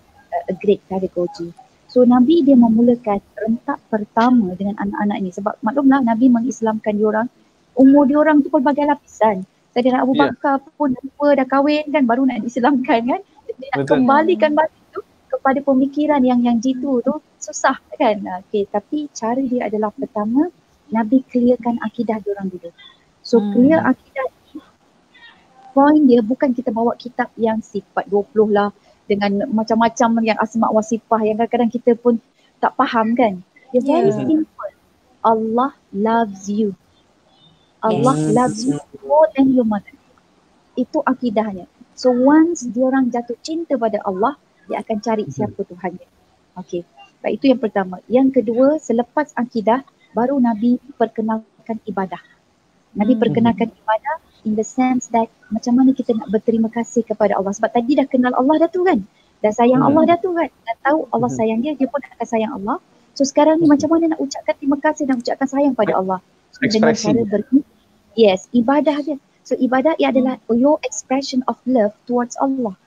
a great pedagogy. So Nabi dia memulakan rentak pertama dengan anak-anak ini sebab maklumlah Nabi mengislamkan diorang, umur diorang tu pelbagai lapisan. Saidina Abu Bakar pun dah kahwin kan, baru nak diislamkan kan. Dia nak kembalikan balik tu kepada pemikiran yang jitu tu susah kan. Okay, tapi cara dia adalah pertama Nabi clearkan akidah diorang dulu. So clear akidah ni, point dia bukan kita bawa kitab yang sifat 20 lah dengan macam-macam yang asma' wa sifah yang kadang-kadang kita pun tak faham kan. Dia very simple. Allah loves you. Allah loves you more than your mother. Itu akidahnya. So once diorang jatuh cinta pada Allah, dia akan cari siapa Tuhan dia. Okay. Baik, itu yang pertama. Yang kedua, selepas akidah, baru Nabi perkenalkan ibadah. Nabi perkenalkan ibadah in the sense that macam mana kita nak berterima kasih kepada Allah. Sebab tadi dah kenal Allah dah tu kan. Dah sayang Allah dah tu kan. Dah tahu Allah sayang dia, dia pun akan sayang Allah. So sekarang ni macam mana nak ucapkan terima kasih dan ucapkan sayang pada Allah. So, dengan cara ibadah dia. So ibadah ia adalah your expression of love towards Allah.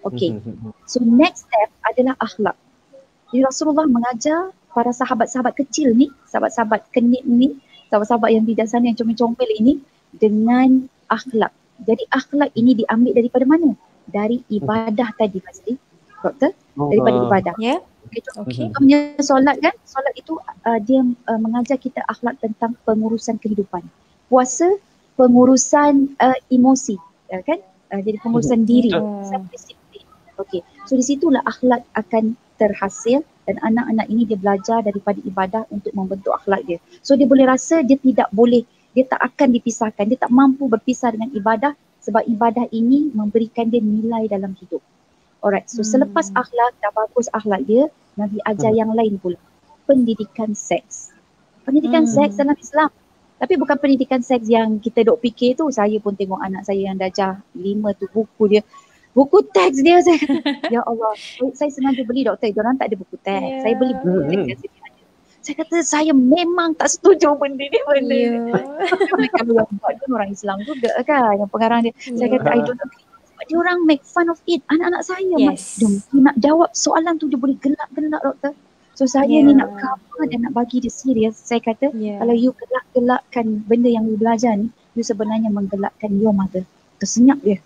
Okay. So next step adalah akhlak. Jadi Rasulullah mengajar para sahabat-sahabat kecil ni, sahabat-sahabat kenit ni, sahabat-sahabat yang bijaksana yang comel-comel ini dengan akhlak. Jadi akhlak ini diambil daripada mana? Dari ibadah tadi pasti. Doktor? Daripada ibadah. Ya. Okay. Contohnya solat kan? Solat itu dia mengajar kita akhlak tentang pengurusan kehidupan. Puasa, pengurusan emosi. Kan? Jadi pengurusan diri. Self-discipline. Okay. So di situlah akhlak akan terhasil dan anak-anak ini dia belajar daripada ibadah untuk membentuk akhlak dia. So dia boleh rasa dia tidak boleh, dia tak akan dipisahkan, dia tak mampu berpisah dengan ibadah sebab ibadah ini memberikan dia nilai dalam hidup. Alright, so selepas akhlak, dah bagus akhlak dia, Nabi ajar yang lain pula. Pendidikan seks. Pendidikan seks dalam Islam. Tapi bukan pendidikan seks yang kita duk fikir tu. Saya pun tengok anak saya yang darjah 5 tu buku dia. Buku teks dia, saya kata, ya Allah, saya sengaja beli doktor, diorang tak ada buku teks. Saya beli buku teks yang sedia ada. Saya kata, saya memang tak setuju benda ni. Kalau yang buat tu orang Islam juga kan, yang pengarang dia. Saya kata, I don't agree. Sebab dia orang make fun of it. Anak-anak saya, dia nak jawab soalan tu, dia boleh gelak-gelak doktor. So saya ni nak cover dan nak bagi dia serius. Saya kata, kalau you gelak-gelakkan benda yang you belajar ni, you sebenarnya menggelakkan your mother. Tersenyap dia.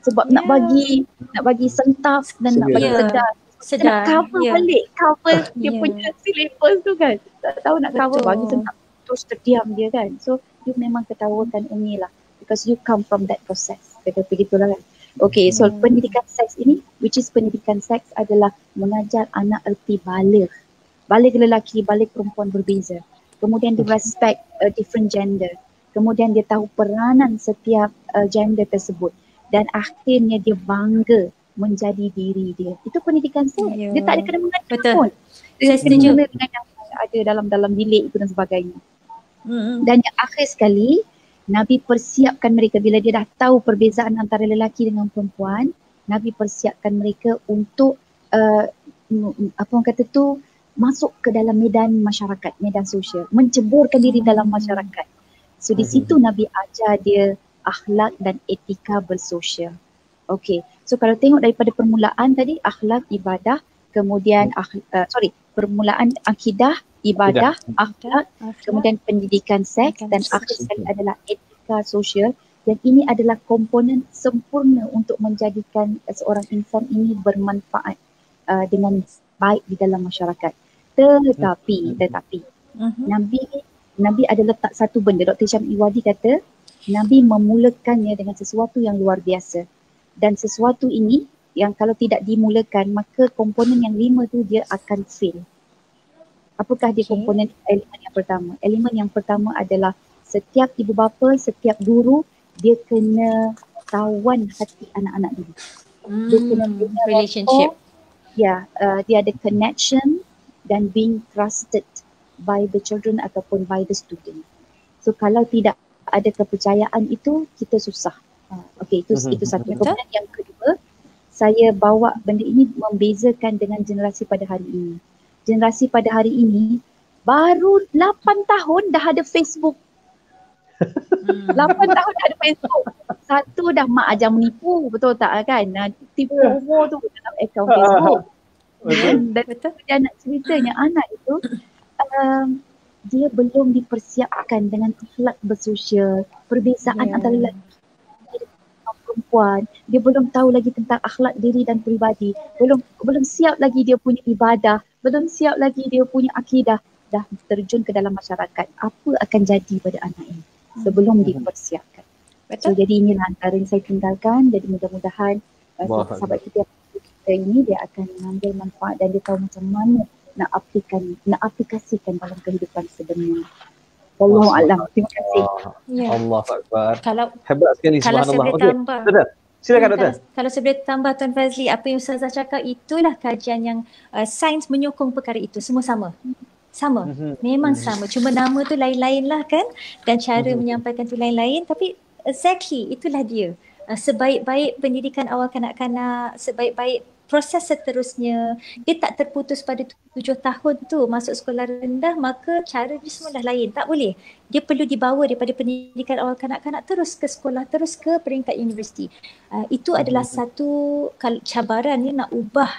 Sebab nak bagi sentaf dan nak bagi sedar. Nak cover balik, cover dia punya syllabus tu kan. Tak tahu nak cover, bagi sentaf. Terus terdiam dia kan. So you memang ketawakan Umi lah. Because you come from that process. Kata begitulah kan. Okay, so pendidikan seks ini, which is pendidikan seks adalah mengajar anak erti baligh. Baligh lelaki, baligh perempuan berbeza. Kemudian dia respect different gender. Kemudian dia tahu peranan setiap gender tersebut. Dan akhirnya dia bangga menjadi diri dia. Itu pendidikan seks. Dia tak ada kena mengajar pun. Dia kena dengan yang ada dalam bilik itu dan sebagainya. Dan yang akhir sekali, Nabi persiapkan mereka bila dia dah tahu perbezaan antara lelaki dengan perempuan, Nabi persiapkan mereka untuk apa orang kata tu, masuk ke dalam medan masyarakat, medan sosial, menceburkan diri dalam masyarakat. So di situ Nabi ajar dia akhlak dan etika bersosial. Okay, so kalau tengok daripada permulaan tadi, akhlak, ibadah, kemudian permulaan akidah, ibadah, akhlak, kemudian pendidikan seks dan akhir sekali adalah etika sosial. Dan ini adalah komponen sempurna untuk menjadikan seorang insan ini bermanfaat dengan baik di dalam masyarakat. Tetapi Nabi ada letak satu benda. Dr. Syam Iwadi kata Nabi memulakannya dengan sesuatu yang luar biasa. Dan sesuatu ini yang kalau tidak dimulakan, maka komponen yang 5 tu dia akan fail. Apakah dia komponen elemen yang pertama? Elemen yang pertama adalah setiap ibu bapa, setiap guru, dia kena tawan hati anak-anak dia. Dia kena punya relationship. Dia ada connection dan being trusted by the children ataupun by the student. So kalau tidak ada kepercayaan itu, kita susah. Okey, itu satu. Kemudian yang kedua, saya bawa benda ini membezakan dengan generasi pada hari ini. Generasi pada hari ini baru 8 tahun dah ada Facebook. 8 tahun dah ada Facebook. Satu dah mak ajar menipu, betul tak kan? Tipu umur tu dalam akaun Facebook. Dan dia nak ceritanya anak itu dia belum dipersiapkan dengan akhlak bersosial, perbezaan antara lelaki dan perempuan. Dia belum tahu lagi tentang akhlak diri dan peribadi. Belum siap lagi dia punya ibadah, belum siap lagi dia punya akidah. Dah terjun ke dalam masyarakat. Apa akan jadi pada anak ini sebelum dipersiapkan? So jadi inilah antara yang saya tinggalkan. Jadi mudah-mudahan sahabat kita ini dia akan mengambil manfaat dan dia tahu macam mana nak aplikasikan dalam kehidupan sebenarnya. Wallahu a'lam. Terima kasih. Allah Akbar. Kalau hebat sekali, subhanallah. Okey. Tambah. Silakan Doktor. Kalau saya boleh tambah Tuan Fazli, apa yang Ustazah cakap itulah kajian yang sains menyokong perkara itu. Semua sama. Memang sama. Cuma nama tu lain-lain lah kan, dan cara menyampaikan tu lain-lain, tapi exactly itulah dia. Sebaik-baik pendidikan awal kanak-kanak, sebaik-baik proses seterusnya, dia tak terputus pada 7 tahun tu masuk sekolah rendah, maka cara dia semua dah lain. Tak boleh. Dia perlu dibawa daripada pendidikan awal kanak-kanak terus ke sekolah, terus ke peringkat universiti. Itu adalah satu cabaran ni, nak ubah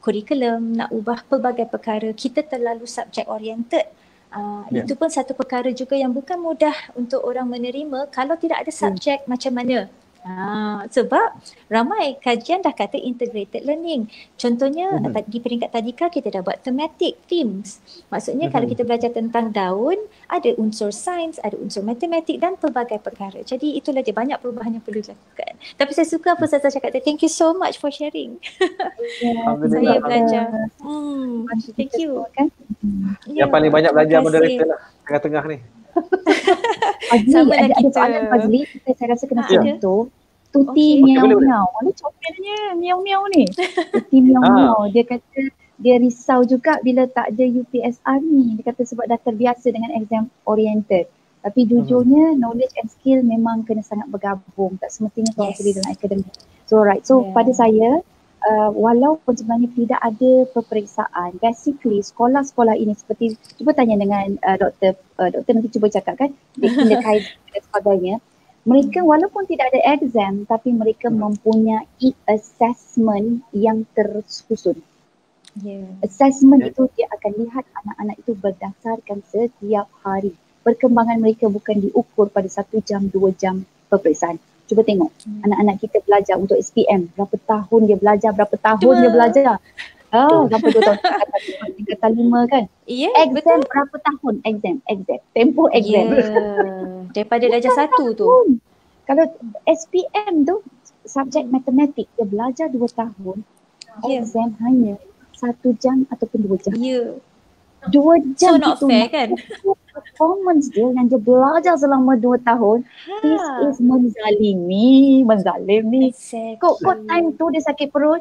kurikulum, nak ubah pelbagai perkara. Kita terlalu subject oriented. Itu pun satu perkara juga yang bukan mudah untuk orang menerima kalau tidak ada subjek macam mana. Sebab ramai kajian dah kata integrated learning. Contohnya di peringkat tadika kita dah buat thematic themes. Maksudnya kalau kita belajar tentang daun, ada unsur sains, ada unsur matematik dan pelbagai perkara. Jadi itulah dia, banyak perubahan yang perlu dilakukan. Tapi saya suka apa Ustazah cakap. Thank you so much for sharing. Saya belajar. Thank you. Yang paling banyak belajar moderator lah tengah-tengah ni. Fazli, ada soalan Fazli, saya rasa kena contoh. Tuti miau-miau. Mana comelnya miau-miau ni? Tuti miau-miau. Dia kata dia risau juga bila tak ada UPSR ni. Dia kata sebab dah terbiasa dengan exam oriented. Tapi jujurnya knowledge and skill memang kena sangat bergabung. Tak semestinya totally dalam akademik. So pada saya, walaupun sebenarnya tidak ada peperiksaan, basically sekolah-sekolah ini seperti, cuba tanya dengan doktor nanti cuba cakap kan, kindergarten dan sebagainya, mereka walaupun tidak ada exam tapi mereka mempunyai assessment yang tersusun. Assessment itu dia akan lihat anak-anak itu berdasarkan setiap hari. Perkembangan mereka bukan diukur pada 1 jam, 2 jam peperiksaan. Cuba tengok anak-anak kita belajar untuk SPM, berapa tahun dia belajar, sampai 2 tahun, tingkatan 5 kan. Exam berapa tahun, exam, tempoh exam. Daripada darjah 1 tu. Kalau SPM tu, subjek matematik, dia belajar 2 tahun, exam hanya 1 jam ataupun 2 jam. 2 jam so not itu fair kan? Performance dia yang dia belajar selama 2 tahun, this is menzalimi. Exactly. Kok time tu dia sakit perut,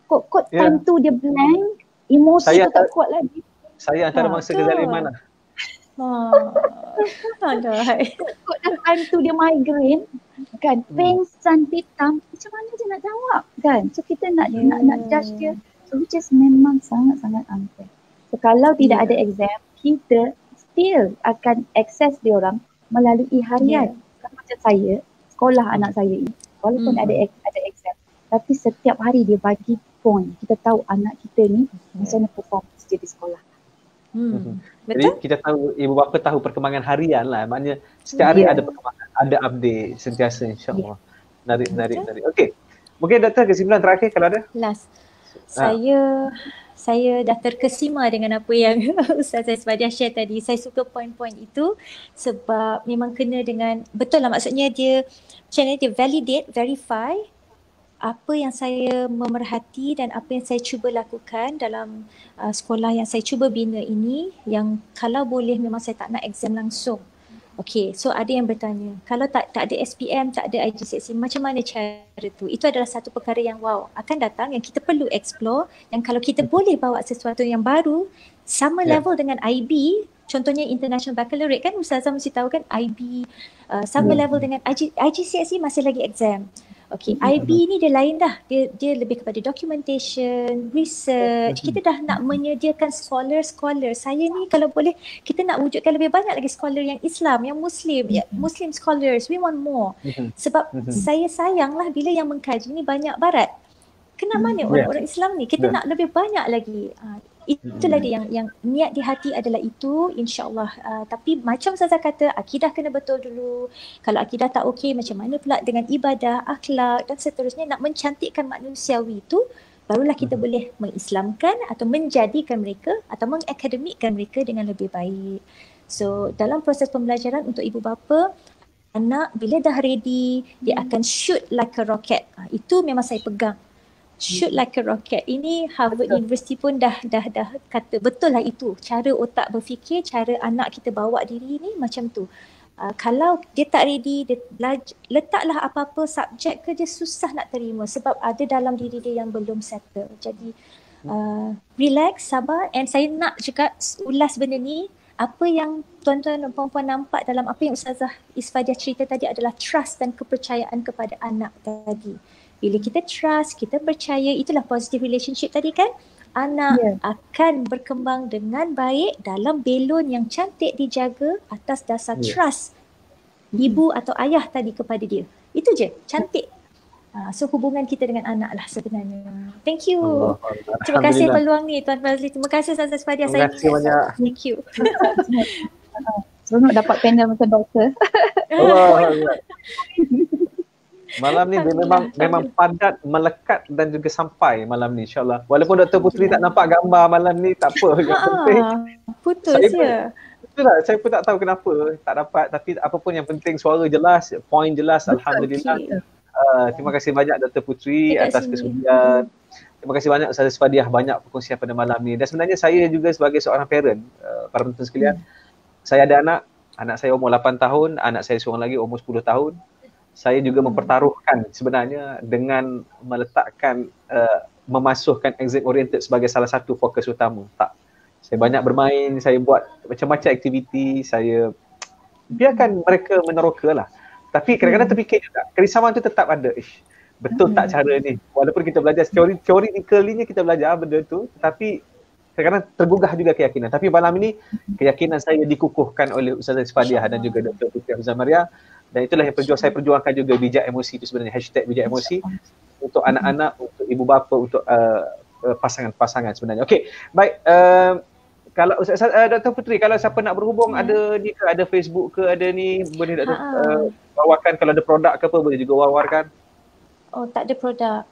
kok time tu dia blank, emosi tu tak kuat lagi. Saya antara mangsa kezaliman lah. Kok dah time tu dia migraine kan, pengsan hitam, macam mana dia nak jawab kan? So kita nak judge dia, so which is memang sangat-sangat unfair. So kalau tidak ada exam, kita still akan akses dia orang melalui harian. Macam saya, sekolah anak saya ini, walaupun ada exam, tapi setiap hari dia bagi point. Kita tahu anak kita ni macam mana performance dia di sekolah. Betul? Jadi kita tahu, ibu bapa tahu perkembangan harian lah. Maknanya setiap hari ada perkembangan, ada update sentiasa, insyaAllah. Menarik. Okey. Mungkin doktor kesimpulan terakhir kalau ada? Last. Saya dah terkesima dengan apa yang Ustazah Isbadiah share tadi. Saya suka poin-poin itu sebab memang kena dengan, betul lah, maksudnya dia macam ni, dia validate, verify apa yang saya memerhati dan apa yang saya cuba lakukan dalam sekolah yang saya cuba bina ini, yang kalau boleh memang saya tak nak exam langsung. Okay, so ada yang bertanya, kalau tak ada SPM, tak ada IGCSE, macam mana cara tu? Itu adalah satu perkara yang akan datang, yang kita perlu explore, yang kalau kita boleh bawa sesuatu yang baru, sama level dengan IB, contohnya International Baccalaureate kan, Ustazah mesti tahu kan, IB, sama level dengan IGCSE masih lagi exam. Okay, IB ni dia lain dah. Dia lebih kepada documentation, research. Kita dah nak menyediakan scholar. Saya ni kalau boleh, kita nak wujudkan lebih banyak lagi scholar yang Islam, yang Muslim, Muslim scholars. We want more. Sebab saya sayanglah bila yang mengkaji ni banyak barat. Kenapa mana orang-orang Islam ni? Kita nak lebih banyak lagi. Itulah dia yang niat di hati adalah itu, insyaAllah. Tapi macam Ustazah kata, akidah kena betul dulu. Kalau akidah tak okey, macam mana pula dengan ibadah, akhlak dan seterusnya, nak mencantikkan manusiawi itu, barulah kita boleh mengislamkan atau menjadikan mereka atau mengakademikkan mereka dengan lebih baik. So dalam proses pembelajaran untuk ibu bapa, anak bila dah ready, dia akan shoot like a rocket. Itu memang saya pegang. Shoot like a rocket. Ini Harvard University pun dah kata betul lah itu. Cara otak berfikir, cara anak kita bawa diri ni macam tu. Kalau dia tak ready, dia letaklah apa-apa subjek ke, dia susah nak terima sebab ada dalam diri dia yang belum settle. Jadi relax, sabar, and saya nak juga ulas benda ni. Apa yang tuan-tuan dan puan-puan nampak dalam apa yang Ustazah Isfadiah cerita tadi adalah trust dan kepercayaan kepada anak tadi. Bila kita trust, kita percaya, itulah positive relationship tadi kan. Anak akan berkembang dengan baik dalam belon yang cantik dijaga atas dasar trust ibu atau ayah tadi kepada dia. Itu je, cantik. So hubungan kita dengan anak lah sebenarnya. Thank you. Terima kasih peluang ni Tuan Fazli. Terima kasih Ustazah Isfadiah. Terima kasih banyak. Thank you. Seronok dapat panel macam doktor. Malam ni dia memang padat, melekat dan juga sampai malam ni, insyaAllah. Walaupun Dr. Putri tak nampak gambar malam ni, tak apa. Yang penting putus je. Itulah, saya pun tak tahu kenapa tak dapat, tapi apa pun yang penting suara jelas, point jelas. Betul, alhamdulillah. Terima kasih banyak Dr. Putri atas kesudian. Terima kasih banyak Ustazah Isfadiah, banyak perkongsian pada malam ni. Dan sebenarnya saya juga sebagai seorang parent, para penonton sekalian, saya ada anak saya umur 8 tahun, anak saya seorang lagi umur 10 tahun. Saya juga mempertaruhkan sebenarnya dengan meletakkan, memasukkan exam oriented sebagai salah satu fokus utama. Tak. Saya banyak bermain, saya buat macam-macam aktiviti, saya biarkan mereka meneroka lah. Tapi kadang-kadang terfikir juga, kerisauan tu tetap ada. Betul tak cara ni? Walaupun kita belajar theoretically kita belajar benda tu, tapi kadang-kadang tergugah juga keyakinan. Tapi malam ini, keyakinan saya dikukuhkan oleh Ustazah Isfadiah dan juga Dr. Putri Hafizah Maria. Dan itulah yang saya perjuangkan juga bijak emosi itu sebenarnya, hashtag bijak emosi untuk anak-anak, untuk ibu bapa, untuk pasangan-pasangan sebenarnya. Okey, baik. Kalau Dr. Putri, kalau siapa nak berhubung, ada ni ke, ada Facebook ke, ada ni, boleh Dr. wawarkan. Kalau ada produk ke apa, boleh juga wawarkan. Oh, tak ada produk.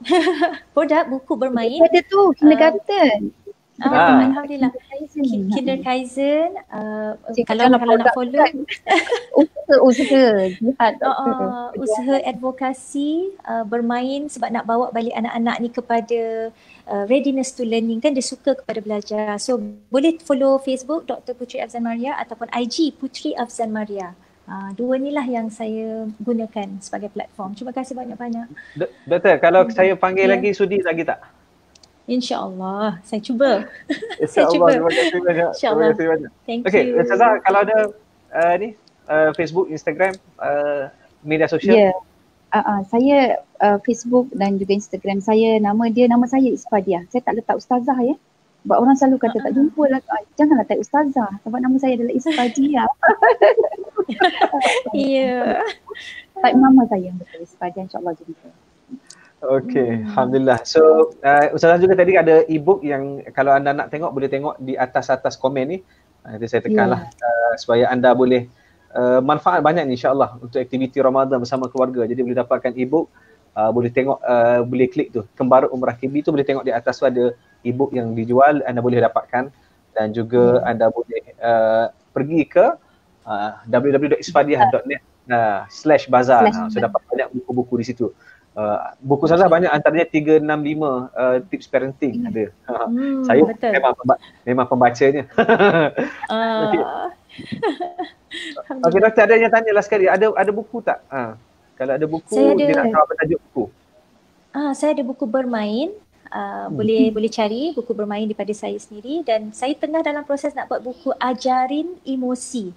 Produk buku bermain. Ada tu, kindergarten. Alhamdulillah. Kindergarten. Kalau nak follow usaha jihad, usaha advokasi, bermain sebab nak bawa balik anak-anak ni kepada readiness to learning, kan dia suka kepada belajar. So boleh follow Facebook Dr. Putri Afzan Maria ataupun IG Putri Afzan Maria. Dua ni lah yang saya gunakan sebagai platform. Terima kasih banyak-banyak. Doktor, kalau saya panggil lagi, sudi lagi tak? InsyaAllah, saya cuba. InsyaAllah, terima kasih banyak. InsyaAllah. Terima kasih banyak. Thank you. Okay, Ustazah, kalau ada Facebook, Instagram, media sosial? Saya Facebook dan juga Instagram saya, nama saya Isfadiah. Saya tak letak Ustazah ya. Sebab orang selalu kata tak jumpa lah. Janganlah type Ustazah. Sebab nama saya adalah Isfadiah. Ya. Type nama saya yang betul, Isfadiah, insyaAllah jumpa. Okay, alhamdulillah. So, Ustazah juga tadi ada e-book yang kalau anda nak tengok, boleh tengok di atas komen ni. Nanti saya tekanlah supaya anda boleh manfaat banyak ni insyaAllah untuk aktiviti Ramadan bersama keluarga. Jadi boleh dapatkan e-book, boleh tengok, boleh klik tu, Kembar Umrah KB tu, boleh tengok di atas tu ada e-book yang dijual, anda boleh dapatkan. Dan juga anda boleh pergi ke www.isfadiah.net/bazar. So dapat banyak buku-buku di situ. Buku Ustazah banyak, antaranya 365 tips parenting ada. Saya memang pembacanya. Okey doktor, ada yang tanya last sekali, ada buku tak? Kalau ada buku, dia nak tahu apa tajuk buku. Saya ada buku bermain. Boleh cari buku bermain daripada saya sendiri, dan saya tengah dalam proses nak buat buku ajarin emosi.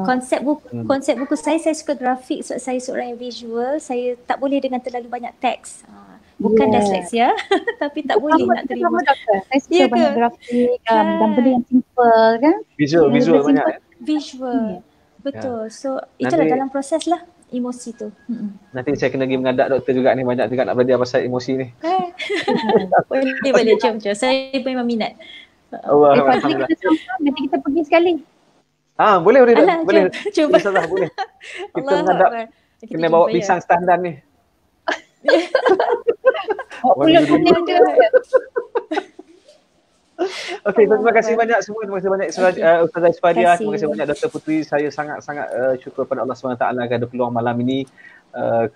Konsep buku saya suka grafik sebab saya seorang yang visual. Saya tak boleh dengan terlalu banyak teks. Bukan dyslexia tapi tak boleh nak terima. Saya suka banyak grafik dan benda yang simple kan. Visual banyak. Visual. Betul. So itulah dalam proses lah emosi tu. Nanti saya kena pergi mengadap doktor juga ni, banyak juga nak belajar pasal emosi ni. Boleh jom. Saya memang minat. Alhamdulillah. Nanti kita pergi sekali. Boleh. Cuba. Boleh. Kita mengadap. Kena bawa pisang standar ni. Okey, terima kasih banyak semua. Terima kasih banyak Ustazah Isfadiah. Terima kasih banyak Dr. Puteri. Saya sangat-sangat syukur pada Allah SWT kerana peluang malam ini,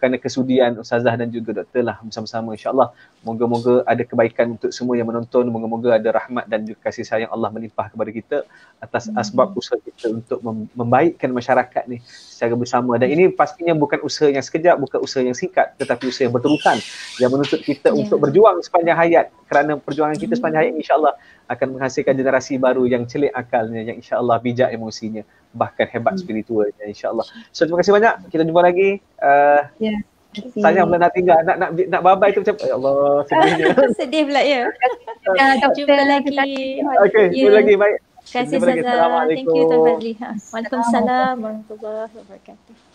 kerana kesudian Ustazah dan juga doktor lah bersama-sama, insya-Allah. Moga-moga ada kebaikan untuk semua yang menonton. Moga-moga ada rahmat dan juga kasih sayang Allah melimpah kepada kita atas asbab usaha kita untuk membaikkan masyarakat ni secara bersama. Dan ini pastinya bukan usaha yang sekejap, bukan usaha yang singkat, tetapi usaha yang berterusan yang menuntut kita untuk berjuang sepanjang hayat, kerana perjuangan kita sepanjang hayat insya-Allah akan menghasilkan generasi baru yang celik akalnya, yang insya-Allah bijak emosinya, bahkan hebat spiritualnya, insya-Allah. So terima kasih banyak. Kita jumpa lagi. Sayang pula nak tinggal, nak bye-bye tu macam ya Allah, sedihnya. Sedih pula ya. Jumpa lagi. Okey, jumpa lagi, baik. Terima kasih Ustazah. Thank you Tuan Fazli. Waalaikumsalam warahmatullahi wabarakatuh.